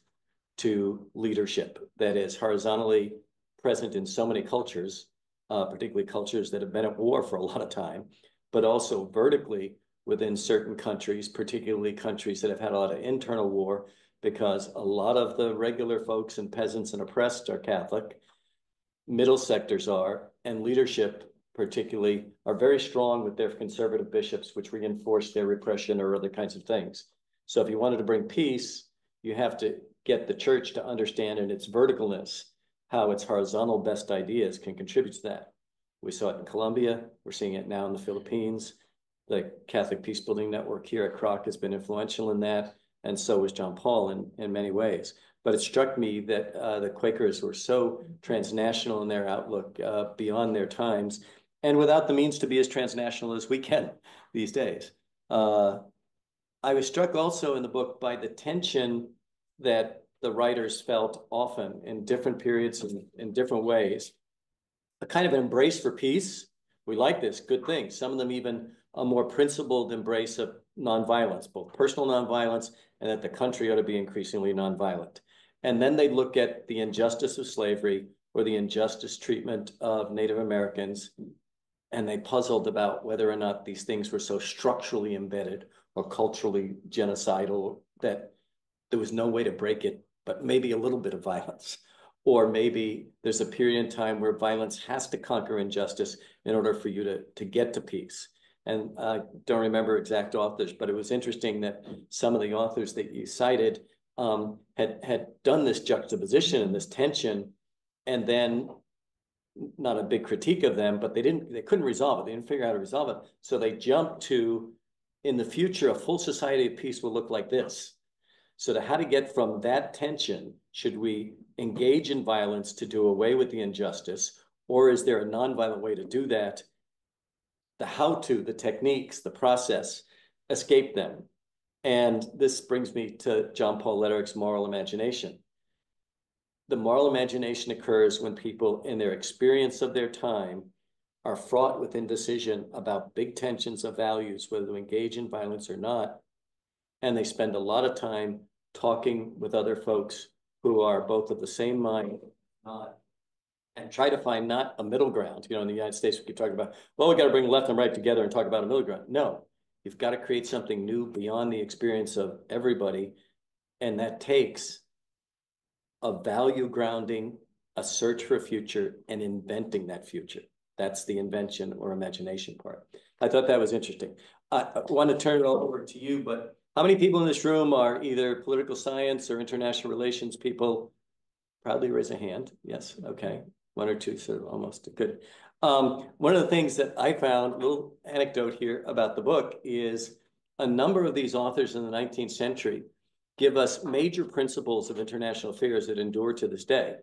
to leadership. That is horizontally present in so many cultures, particularly cultures that have been at war for a lot of time, but also vertically within certain countries, particularly countries that have had a lot of internal war, because a lot of the regular folks and peasants and oppressed are Catholic, middle sectors are, and leadership particularly are very strong with their conservative bishops, which reinforce their repression or other kinds of things. So if you wanted to bring peace, you have to get the church to understand in its verticalness how its horizontal best ideas can contribute to that. We saw it in Colombia. We're seeing it now in the Philippines. The Catholic Peacebuilding Network here at Kroc has been influential in that, and so was John Paul in many ways. But it struck me that the Quakers were so transnational in their outlook beyond their times, and without the means to be as transnational as we can these days. I was struck also in the book by the tension that the writers felt often in different periods and in different ways. A kind of embrace for peace. We like this, good thing. Some of them even a more principled embrace of nonviolence, both personal nonviolence and that the country ought to be increasingly nonviolent. And then they look at the injustice of slavery or the injustice treatment of Native Americans, and they puzzled about whether or not these things were so structurally embedded or culturally genocidal that there was no way to break it, but maybe a little bit of violence. Or maybe there's a period in time where violence has to conquer injustice in order for you to get to peace. And I don't remember exact authors, but it was interesting that some of the authors that you cited had done this juxtaposition and this tension, and then not a big critique of them, but they couldn't resolve it. They didn't figure out how to resolve it. So they jumped to, in the future, a full society of peace will look like this. So how to get from that tension, should we engage in violence to do away with the injustice, or is there a nonviolent way to do that? The how-to, the techniques, the process, escape them. And this brings me to John Paul Lederach's moral imagination. The moral imagination occurs when people, in their experience of their time, are fraught with indecision about big tensions of values, whether to engage in violence or not. And they spend a lot of time talking with other folks who are both of the same mind, and try to find not a middle ground. In the United States, we keep talking about, well, we got to bring left and right together and talk about a middle ground. No, you've got to create something new beyond the experience of everybody. And that takes a value grounding, a search for a future, and inventing that future. That's the invention or imagination part. I thought that was interesting. I want to turn it over to you, but how many people in this room are either political science or international relations people? Proudly raise a hand. Yes, okay. One or two, sort of almost good. One of the things that I found, a little anecdote here about the book, is a number of these authors in the 19th century give us major principles of international affairs that endure to this day.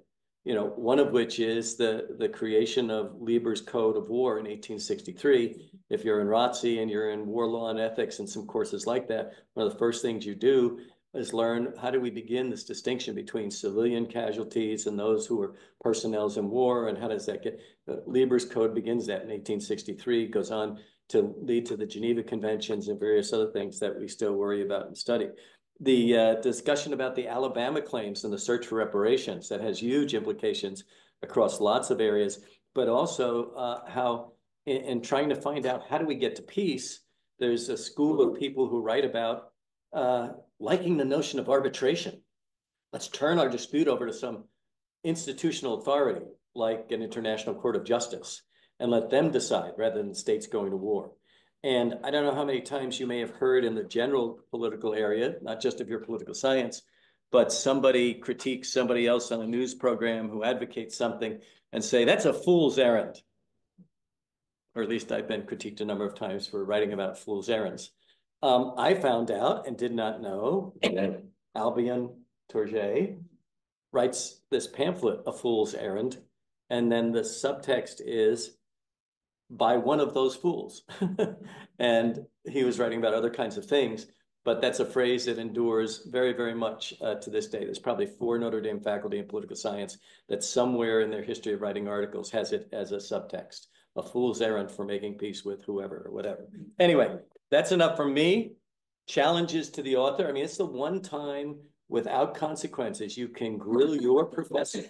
One of which is the creation of Lieber's Code of War in 1863. If you're in ROTC and you're in war law and ethics and some courses like that, one of the first things you do is learn how do we begin this distinction between civilian casualties and those who are personnels in war, and how does that get, Lieber's Code begins that in 1863, goes on to lead to the Geneva Conventions and various other things that we still worry about and study. The discussion about the Alabama claims and the search for reparations, that has huge implications across lots of areas, but also how in trying to find out how do we get to peace, there's a school of people who write about liking the notion of arbitration. Let's turn our dispute over to some institutional authority, like an international court of justice, and let them decide rather than states going to war. And I don't know how many times you may have heard in the general political area, not just of your political science, but somebody critiques somebody else on a news program who advocates something and say, that's a fool's errand. Or at least I've been critiqued a number of times for writing about fool's errands. I found out and did not know that Albion Tourgée writes this pamphlet, A Fool's Errand, and then the subtext is by one of those fools. And he was writing about other kinds of things, but that's a phrase that endures very, very much to this day. There's probably 4 Notre Dame faculty in political science that somewhere in their history of writing articles has it as a subtext, a fool's errand for making peace with whoever or whatever. Anyway, that's enough from me. Challenges to the author. I mean, it's the one time without consequences you can grill your professor,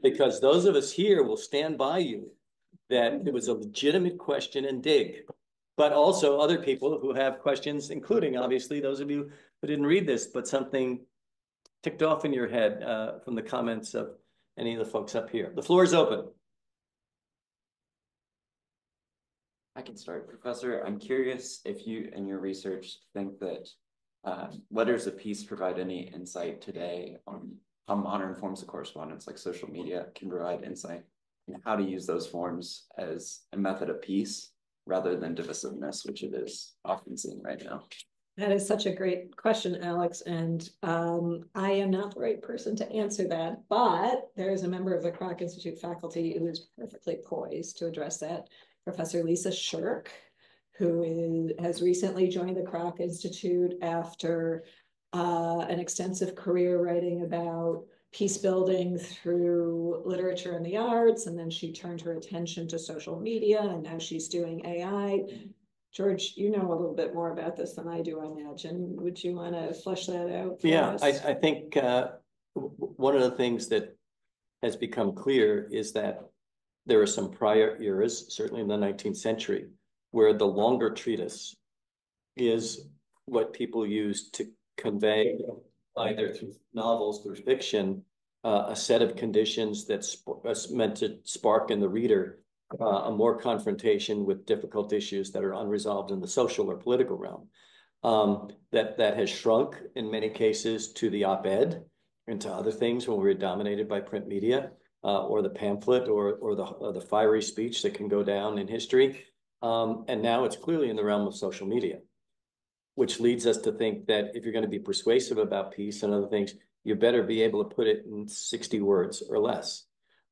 because those of us here will stand by you that it was a legitimate question and dig. But also other people who have questions, including obviously those of you who didn't read this, but something ticked off in your head from the comments of any of the folks up here. The floor is open. I can start, Professor. I'm curious if you and your research think that letters of peace provide any insight today on how modern forms of correspondence like social media can provide insight and how to use those forms as a method of peace rather than divisiveness, which it is often seen right now. That is such a great question, Alex, and I am not the right person to answer that, but there is a member of the Kroc Institute faculty who is perfectly poised to address that, Professor Lisa Shirk, who has recently joined the Kroc Institute after an extensive career writing about peace building through literature and the arts, and then she turned her attention to social media, and now she's doing AI. George, you know a little bit more about this than I do, I imagine. Would you want to flesh that out for us? I think one of the things that has become clear is that there are some prior eras, certainly in the 19th century, where the longer treatise is what people use to convey, either through novels, through fiction, a set of conditions that's meant to spark in the reader a more confrontation with difficult issues that are unresolved in the social or political realm. That has shrunk in many cases to the op-ed and to other things when we were dominated by print media, or the pamphlet or the fiery speech that can go down in history. And now it's clearly in the realm of social media, which leads us to think that if you're going to be persuasive about peace and other things, you better be able to put it in 60 words or less.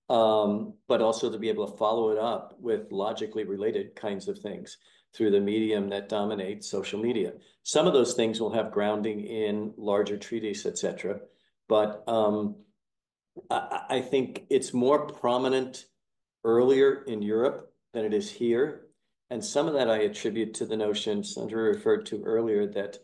But also to be able to follow it up with logically related kinds of things through the medium that dominates social media. Some of those things will have grounding in larger treaties, etc. But I think it's more prominent earlier in Europe than it is here. And some of that I attribute to the notion Sandra referred to earlier that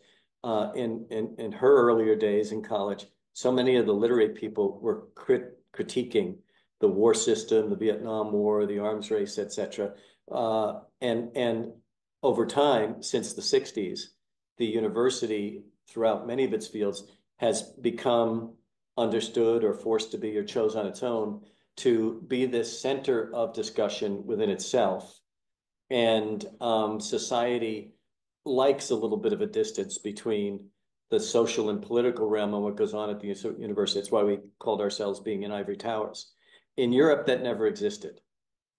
in her earlier days in college, so many of the literary people were critiquing the war system, the Vietnam War, the arms race, etc. And over time, since the 60s, the university, throughout many of its fields, has become understood or forced to be or chose on its own to be this center of discussion within itself. And society likes a little bit of a distance between the social and political realm and what goes on at the university. That's why we called ourselves being in ivory towers. In Europe, that never existed.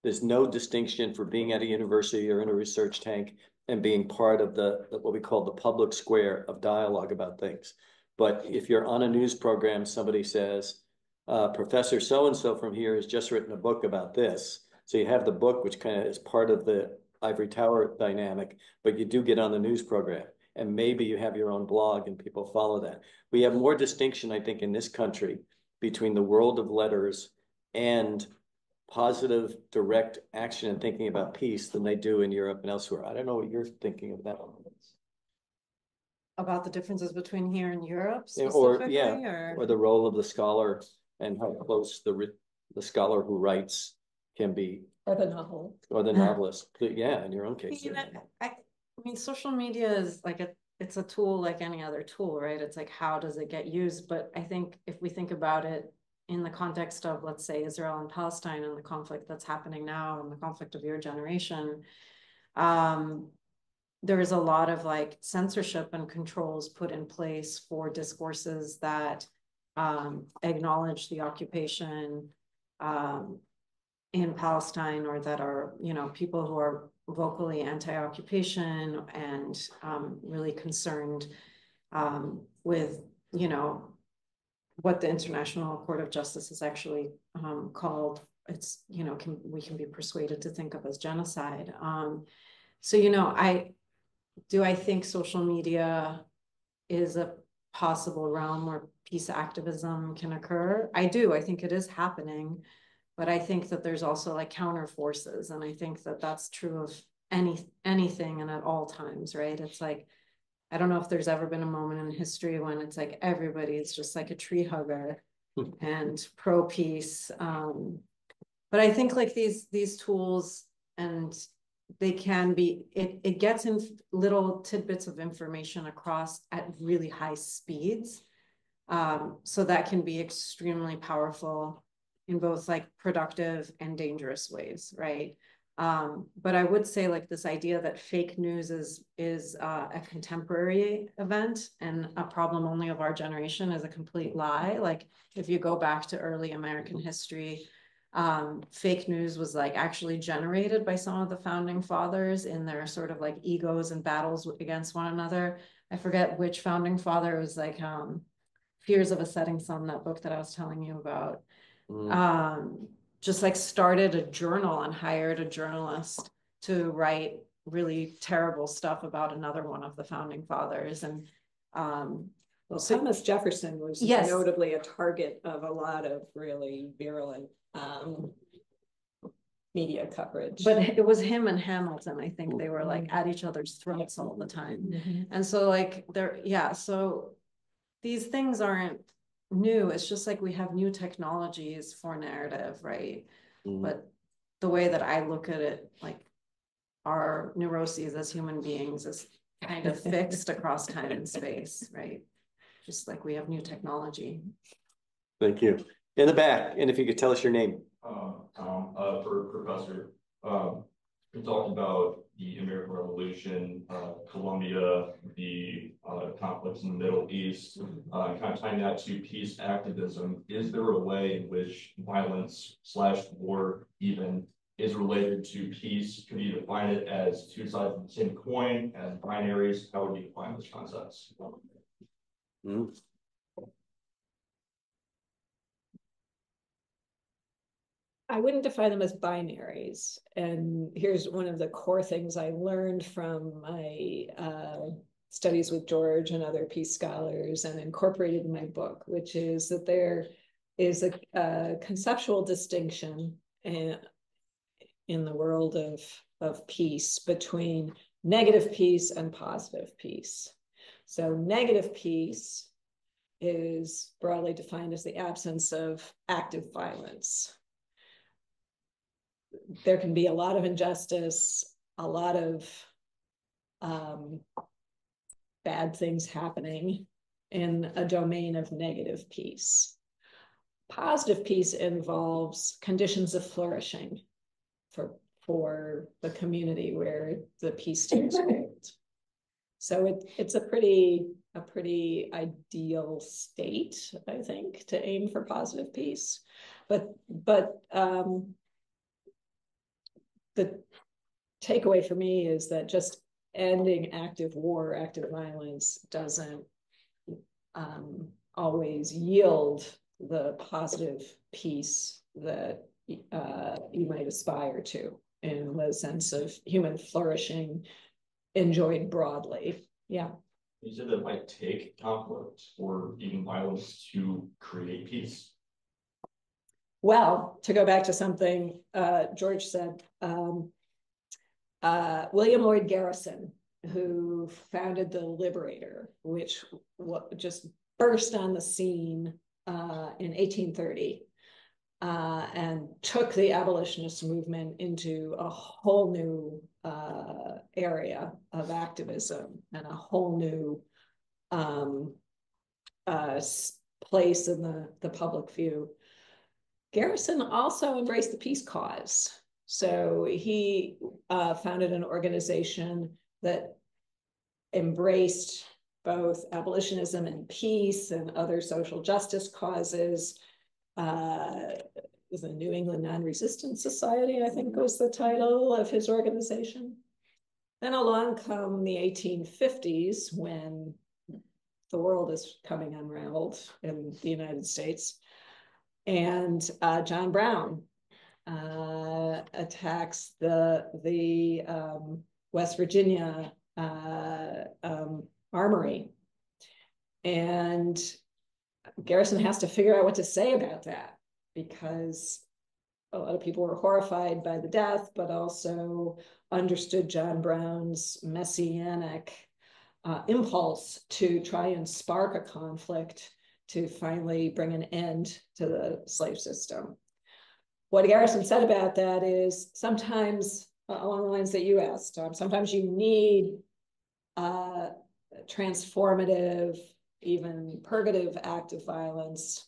There's no distinction for being at a university or in a research tank and being part of what we call the public square of dialogue about things. But if you're on a news program, somebody says, Professor so-and-so from here has just written a book about this. So you have the book, which kind of is part of the ivory tower dynamic, but you do get on the news program. And maybe you have your own blog and people follow that. We have more distinction, I think, in this country between the world of letters and positive, direct action and thinking about peace than they do in Europe and elsewhere. I don't know what you're thinking of that one. About the differences between here and Europe specifically? Or the role of the scholar and how close the scholar who writes can be, Or the novel. or the novelist. Yeah, in your own case. You know, I mean, social media is like it's a tool like any other tool, right? It's like, how does it get used? But I think if we think about it in the context of, let's say, Israel and Palestine and the conflict that's happening now and the conflict of your generation, there is a lot of like censorship and controls put in place for discourses that acknowledge the occupation in Palestine, or that are, you know, people who are vocally anti-occupation and really concerned with, you know, what the International Court of Justice is actually called. It's, you know, we can be persuaded to think of as genocide. So, you know, I think social media is a possible realm where peace activism can occur. I do. I think it is happening. But I think that there's also like counter forces. And I think that that's true of anything and at all times, right? It's like, I don't know if there's ever been a moment in history when it's like everybody is just like a tree hugger and pro peace. But I think like these tools, and they can be, it gets in little tidbits of information across at really high speeds. So that can be extremely powerful in both like productive and dangerous ways, right? But I would say like this idea that fake news is a contemporary event and a problem only of our generation is a complete lie. Like if you go back to early American history, fake news was like actually generated by some of the founding fathers in their sort of like egos and battles against one another. I forget which founding father. It was like Fears of a Setting Sun, that book that I was telling you about. Just like started a journal and hired a journalist to write really terrible stuff about another one of the founding fathers. And well, Thomas Jefferson was notably a target of a lot of really virulent media coverage. But it was him and Hamilton. I think they were like at each other's throats all the time. And so like so these things aren't new. It's just like we have new technologies for narrative, right? But the way that I look at it, like our neuroses as human beings is kind of fixed across time and space, right? Just like we have new technology. Thank you. In the back, and if you could tell us your name. Tom, for Professor. We talked about the American Revolution, Colombia, the conflicts in the Middle East, kind of tying that to peace activism. Is there a way in which violence / war even is related to peace? Could you define it as two sides of the same coin, as binaries? How would you define those concepts? I wouldn't define them as binaries. And here's one of the core things I learned from my studies with George and other peace scholars and incorporated in my book, which is that there is a conceptual distinction in the world of peace between negative peace and positive peace. So negative peace is broadly defined as the absence of active violence. There can be a lot of injustice, a lot of bad things happening in a domain of negative peace. Positive peace involves conditions of flourishing for the community where the peace takes hold. So it's a pretty ideal state, I think, to aim for positive peace. But the takeaway for me is that just ending active war, active violence doesn't always yield the positive peace that you might aspire to in the sense of human flourishing enjoyed broadly. Yeah. You said that it might take conflict or even violence to create peace. Well, to go back to something George said, William Lloyd Garrison, who founded the Liberator, which just burst on the scene in 1830, and took the abolitionist movement into a whole new area of activism and a whole new place in the public view. Garrison also embraced the peace cause. So he founded an organization that embraced both abolitionism and peace and other social justice causes. The New England Non-Resistance Society, I think was the title of his organization. Then along come the 1850s when the world is coming unraveled in the United States. And John Brown attacks the West Virginia armory. And Garrison has to figure out what to say about that, because a lot of people were horrified by the death, but also understood John Brown's messianic impulse to try and spark a conflict to finally bring an end to the slave system. What Garrison said about that is sometimes, along the lines that you asked, sometimes you need transformative, even purgative act of violence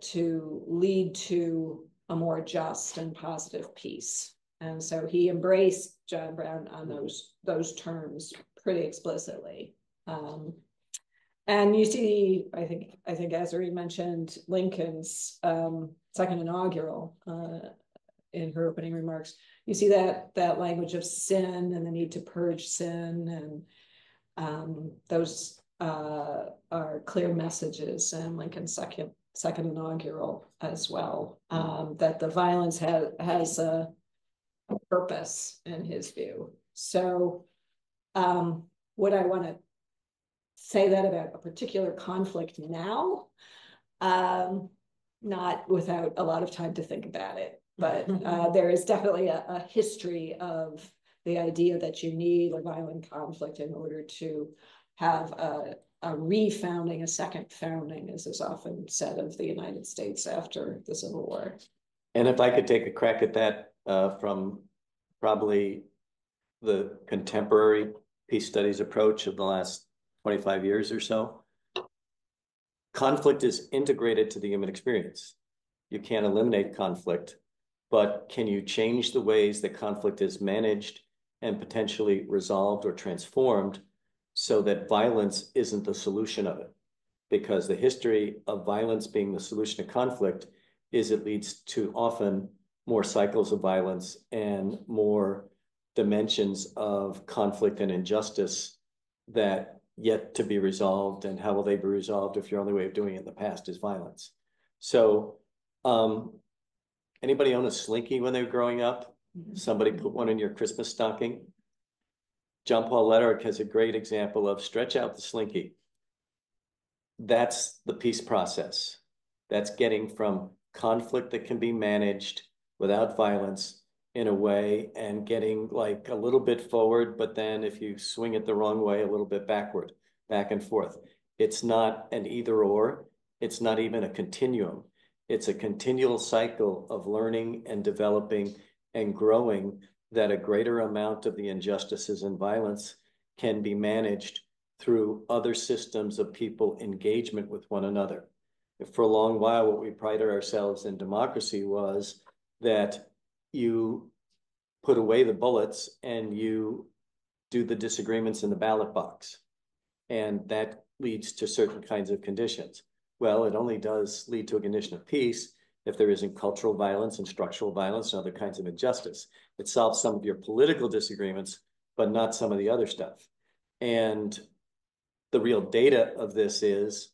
to lead to a more just and positive peace. And so he embraced John Brown on those terms pretty explicitly. And you see, I think as Irene mentioned, Lincoln's second inaugural in her opening remarks. You see that language of sin and the need to purge sin, and those are clear messages in Lincoln's second inaugural as well. That the violence has a purpose in his view. So would I want to say that about a particular conflict now? Not without a lot of time to think about it, but there is definitely a history of the idea that you need a violent conflict in order to have a refounding, a second founding, as is often said, of the United States after the Civil War. And if I could take a crack at that from probably the contemporary peace studies approach of the last 25 years or so, conflict is integrated to the human experience. You can't eliminate conflict, but can you change the ways that conflict is managed and potentially resolved or transformed so that violence isn't the solution of it? Because the history of violence being the solution to conflict is it leads to often more cycles of violence and more dimensions of conflict and injustice that yet to be resolved. And how will they be resolved if your only way of doing it in the past is violence? So anybody own a Slinky when they were growing up? Somebody put one in your Christmas stocking? John Paul Lederich has a great example of stretch out the Slinky. That's the peace process. That's getting from conflict that can be managed without violence in a way and getting like a little bit forward, but then if you swing it the wrong way, a little bit backward, back and forth. It's not an either or. It's not even a continuum. It's a continual cycle of learning and developing and growing that a greater amount of the injustices and violence can be managed through other systems of people engagement with one another. For a long while, what we prided ourselves in democracy was that you put away the bullets and you do the disagreements in the ballot box. And that leads to certain kinds of conditions. Well, it only does lead to a condition of peace if there isn't cultural violence and structural violence and other kinds of injustice. It solves some of your political disagreements, but not some of the other stuff. And the real data of this is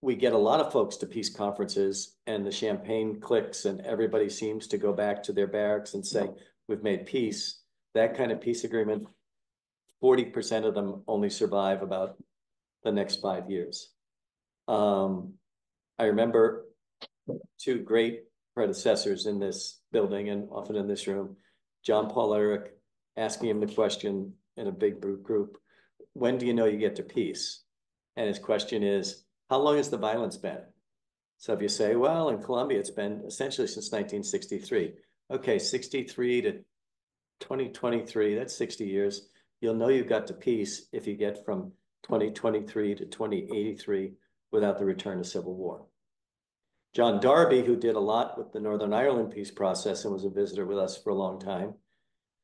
we get a lot of folks to peace conferences and the champagne clicks and everybody seems to go back to their barracks and say, we've made peace. That kind of peace agreement, 40% of them only survive about the next 5 years. I remember two great predecessors in this building and often in this room, John Paul Lederich asking him the question in a big group, when do you know you get to peace? And his question is, how long has the violence been? So if you say, well, in Colombia, it's been essentially since 1963. Okay, 63 to 2023, that's 60 years. You'll know you got to peace if you get from 2023 to 2083 without the return of civil war. John Darby, who did a lot with the Northern Ireland peace process and was a visitor with us for a long time,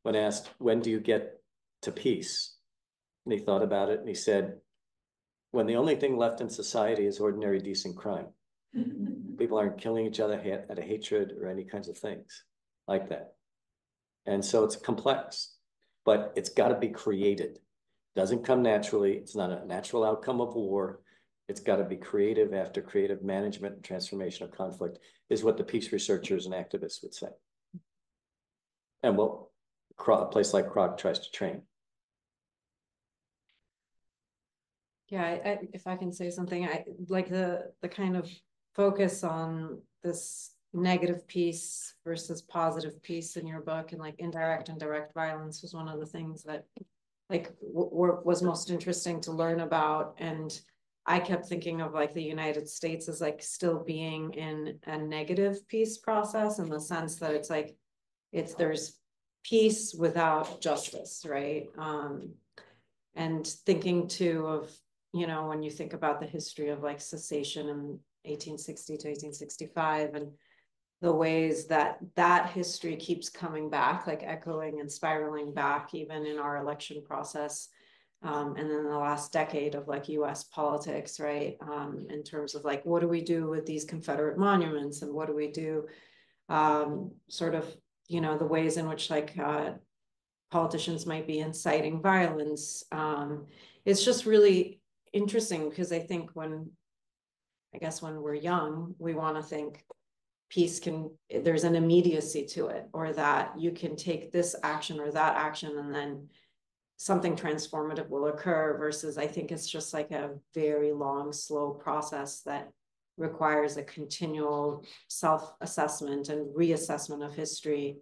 when asked, when do you get to peace? And he thought about it and he said, when the only thing left in society is ordinary decent crime. People aren't killing each other out of hatred or any kinds of things like that. And so it's complex, but it's got to be created. It doesn't come naturally. It's not a natural outcome of war. It's got to be creative after creative management and transformation of conflict is what the peace researchers and activists would say. And what a place like Kroc tries to train. Yeah, if I can say something, I like the kind of focus on this negative piece versus positive piece in your book, and like indirect and direct violence was one of the things that like was most interesting to learn about. And I kept thinking of like the United States as like still being in a negative peace process in the sense that it's like there's peace without justice, right? And thinking too of, you know, when you think about the history of like cessation in 1860 to 1865 and the ways that that history keeps coming back, like echoing and spiraling back even in our election process. And then the last decade of like US politics, right? In terms of like, what do we do with these Confederate monuments and what do we do sort of, you know, the ways in which like politicians might be inciting violence. It's just really interesting because I think when we're young, we want to think peace there's an immediacy to it, or that you can take this action or that action and then something transformative will occur, versus I think it's just like a very long, slow process that requires a continual self-assessment and reassessment of history,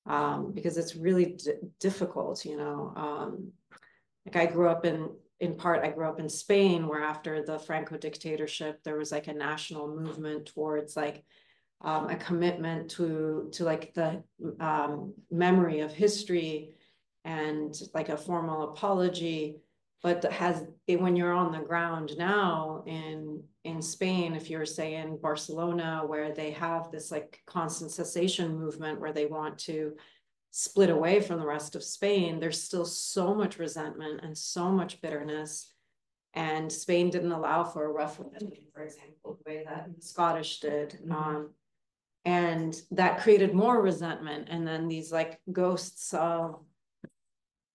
because it's really difficult, you know. Like I grew up in Spain, where after the Franco dictatorship, there was like a national movement towards like a commitment to like the memory of history and like a formal apology. But when you're on the ground now in Spain, if you're say in Barcelona, where they have this like constant cessation movement where they want to split away from the rest of Spain, there's still so much resentment and so much bitterness. And Spain didn't allow for a referendum, for example, the way that the Scottish did. And that created more resentment. And then these like ghosts of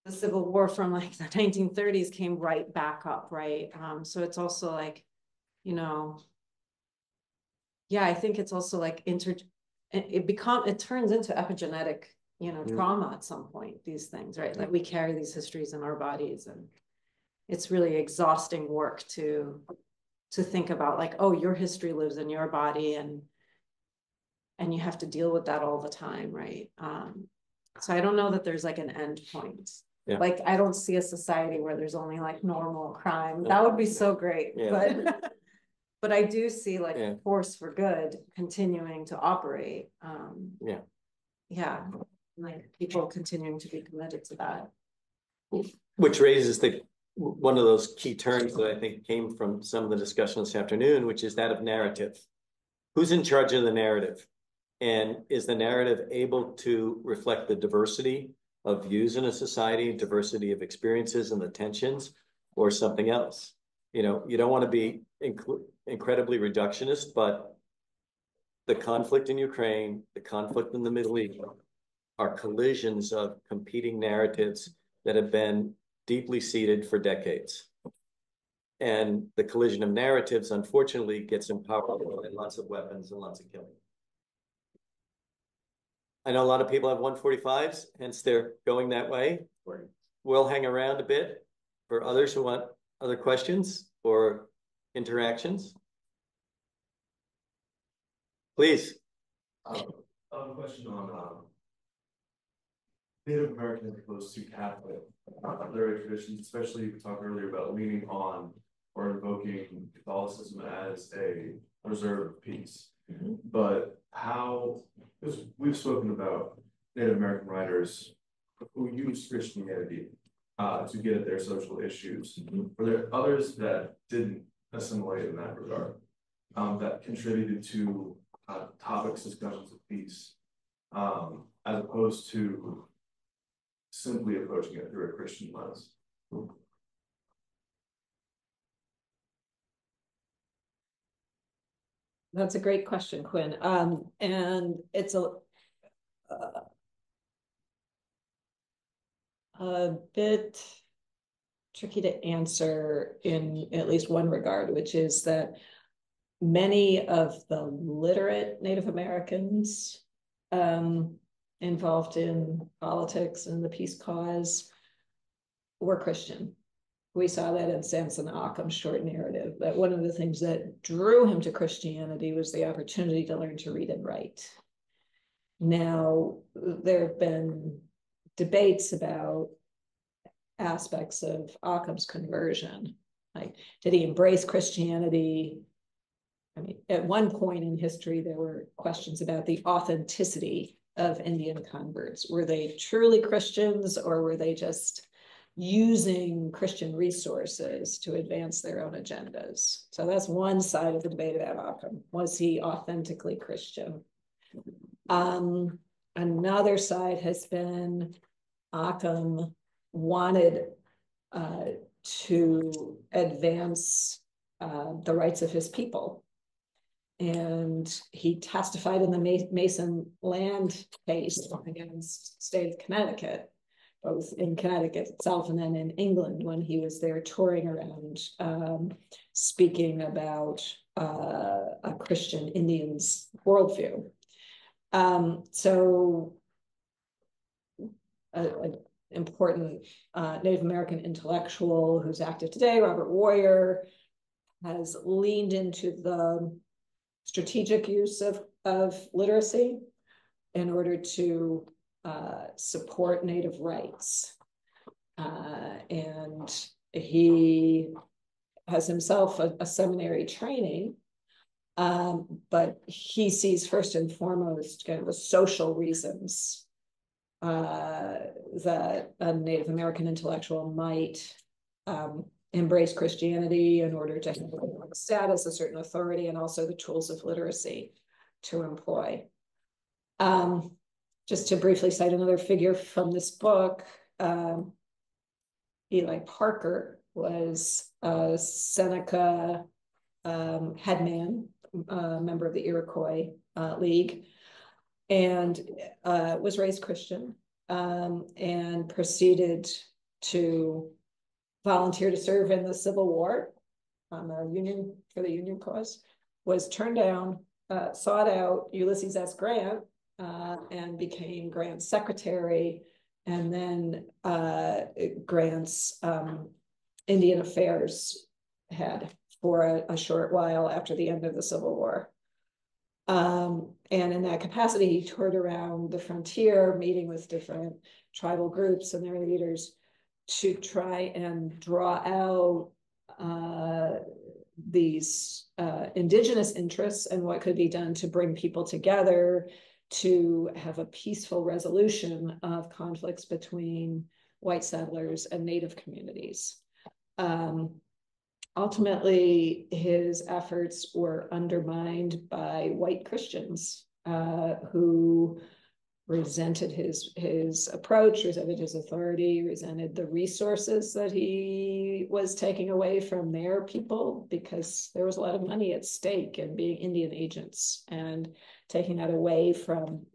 the Civil War from like the 1930s came right back up, right? So it's also like, you know, yeah, I think it's also like it turns into epigenetic, you know, trauma at some point, these things, right? Like we carry these histories in our bodies, and it's really exhausting work to think about like, oh, your history lives in your body and you have to deal with that all the time, right? So I don't know that there's like an end point. Yeah. Like I don't see a society where there's only like normal crime. That would be so great. Yeah. But I do see like force for good continuing to operate. Yeah. Like people continuing to be committed to that. Which raises one of those key terms that I think came from some of the discussion this afternoon, which is that of narrative. Who's in charge of the narrative? And is the narrative able to reflect the diversity of views in a society, diversity of experiences and the tensions, or something else? You know, you don't want to be incredibly reductionist, but the conflict in Ukraine, the conflict in the Middle East are collisions of competing narratives that have been deeply seated for decades. And the collision of narratives, unfortunately, gets empowered by lots of weapons and lots of killing. I know a lot of people have 145s, hence they're going that way. We'll hang around a bit for others who want other questions or interactions. Please. I have a question on Native American as opposed to Catholic literary traditions, especially we talked earlier about leaning on or invoking Catholicism as a preserve of peace. But how, because we've spoken about Native American writers who use Christianity to get at their social issues. Were there others that didn't assimilate in that regard, that contributed to topics, discussions of peace, as opposed to simply approaching it through a Christian lens? That's a great question, Quinn. And it's a bit tricky to answer in at least one regard, which is that many of the literate Native Americans involved in politics and the peace cause were Christian. We saw that in Samson Occam's short narrative, that one of the things that drew him to Christianity was the opportunity to learn to read and write. Now, there have been debates about aspects of Occam's conversion. Like, did he embrace Christianity? I mean, at one point in history, there were questions about the authenticity of Indian converts. Were they truly Christians, or were they just using Christian resources to advance their own agendas? So that's one side of the debate about Occam. Was he authentically Christian? Another side has been Occam wanted to advance the rights of his people. And he testified in the Mason land case against the state of Connecticut, both in Connecticut itself and then in England when he was there touring around, speaking about a Christian Indian's worldview. So an important Native American intellectual who's active today, Robert Warrior, has leaned into the strategic use of literacy in order to support Native rights. And he has himself a seminary training, but he sees first and foremost kind of the social reasons that a Native American intellectual might embrace Christianity in order to have a status, a certain authority, and also the tools of literacy to employ. Just to briefly cite another figure from this book, Eli Parker was a Seneca headman, member of the Iroquois League, and was raised Christian, and proceeded to volunteer to serve in the Civil War on the Union, for the Union cause, was turned down, sought out Ulysses S. Grant, and became Grant's secretary, and then Grant's Indian Affairs head for a short while after the end of the Civil War. And in that capacity, he toured around the frontier, meeting with different tribal groups and their leaders to try and draw out these indigenous interests and what could be done to bring people together to have a peaceful resolution of conflicts between white settlers and Native communities. Ultimately, his efforts were undermined by white Christians who resented his approach, resented his authority, resented the resources that he was taking away from their people, because there was a lot of money at stake in being Indian agents, and taking that away from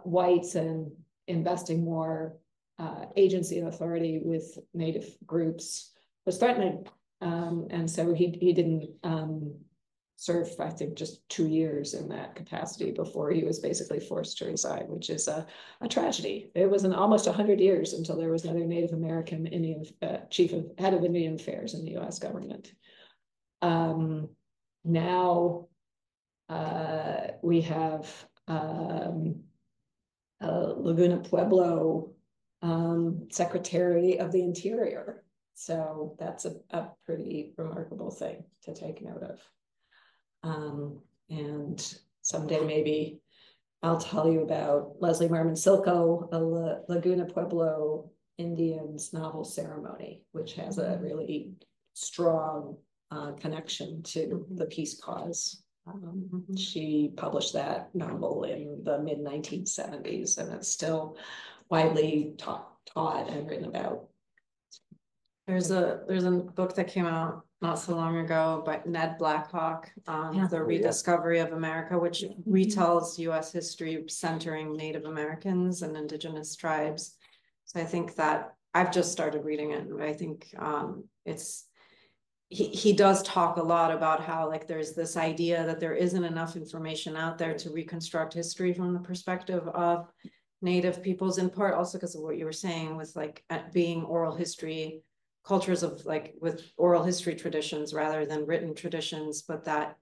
whites and investing more agency and authority with Native groups was threatening. And so he didn't serve, I think, just 2 years in that capacity before he was basically forced to resign, which is a tragedy. It was almost 100 years until there was another Native American Indian head of Indian Affairs in the U.S. government. Now we have Laguna Pueblo Secretary of the Interior, So that's a pretty remarkable thing to take note of. And someday maybe I'll tell you about Leslie Marmon Silko, a Laguna Pueblo Indians novel ceremony, which has a really strong connection to the peace cause. She published that novel in the mid-1970s, and it's still widely taught and written about. There's a book that came out not so long ago by Ned Blackhawk, The Rediscovery of America, which retells U.S. history centering Native Americans and indigenous tribes. So I think that I've just started reading it, and I think he does talk a lot about how like there's this idea that there isn't enough information out there to reconstruct history from the perspective of Native peoples, in part also because of what you were saying with like being oral history cultures of like with oral history traditions rather than written traditions, but that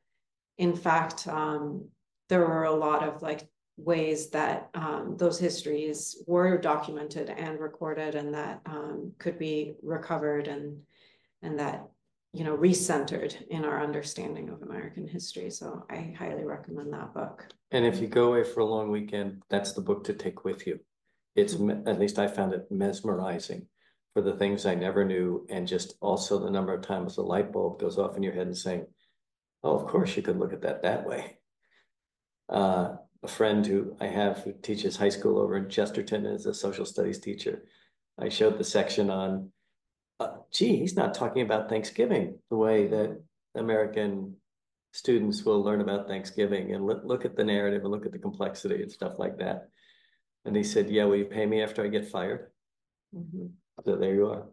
in fact there were a lot of like ways that those histories were documented and recorded, and that could be recovered and that, you know, recentered in our understanding of American history. So I highly recommend that book. And if you go away for a long weekend, that's the book to take with you. It's, at least I found it mesmerizing for the things I never knew, and just also the number of times the light bulb goes off in your head and saying, oh, of course you could look at that way. A friend who I have who teaches high school over in Chesterton is a social studies teacher. I showed the section on, gee, he's not talking about Thanksgiving the way that American students will learn about Thanksgiving, and look at the narrative and look at the complexity and stuff like that. And he said, yeah, will you pay me after I get fired? So there you are.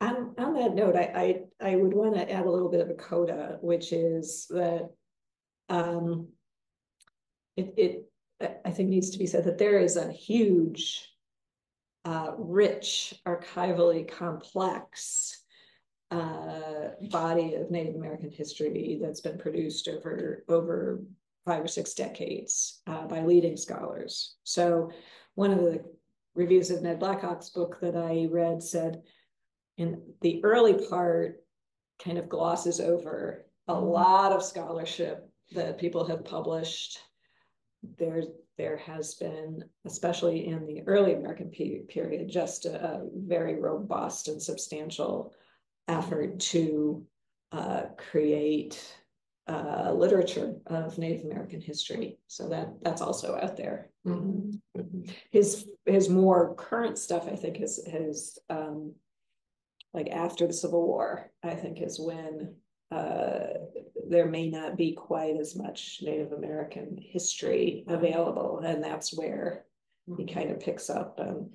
On that note, I would want to add a little bit of a coda, which is that it I think needs to be said that there is a huge, rich, archivally complex body of Native American history that's been produced over 5 or 6 decades by leading scholars. So one of the reviews of Ned Blackhawk's book that I read said, in the early part kind of glosses over a lot of scholarship that people have published. There has been, especially in the early American period, just a very robust and substantial effort to create literature of Native American history. So that's also out there. His more current stuff, I think, is like after the Civil War, I think, is when there may not be quite as much Native American history available, and that's where he kind of picks up and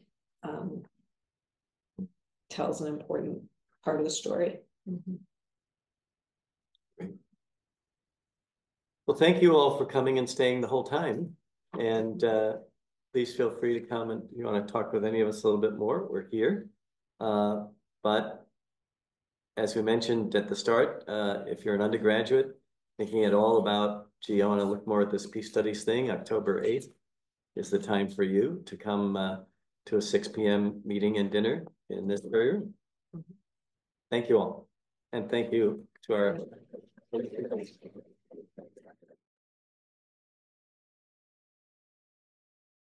tells an important part of the story. Well, thank you all for coming and staying the whole time. And please feel free to come, and if you want to talk with any of us a little bit more, we're here. But as we mentioned at the start, if you're an undergraduate thinking at all about, gee, I want to look more at this peace studies thing, October 8th is the time for you to come to a 6 p.m. meeting and dinner in this very room. Thank you all. And thank you to our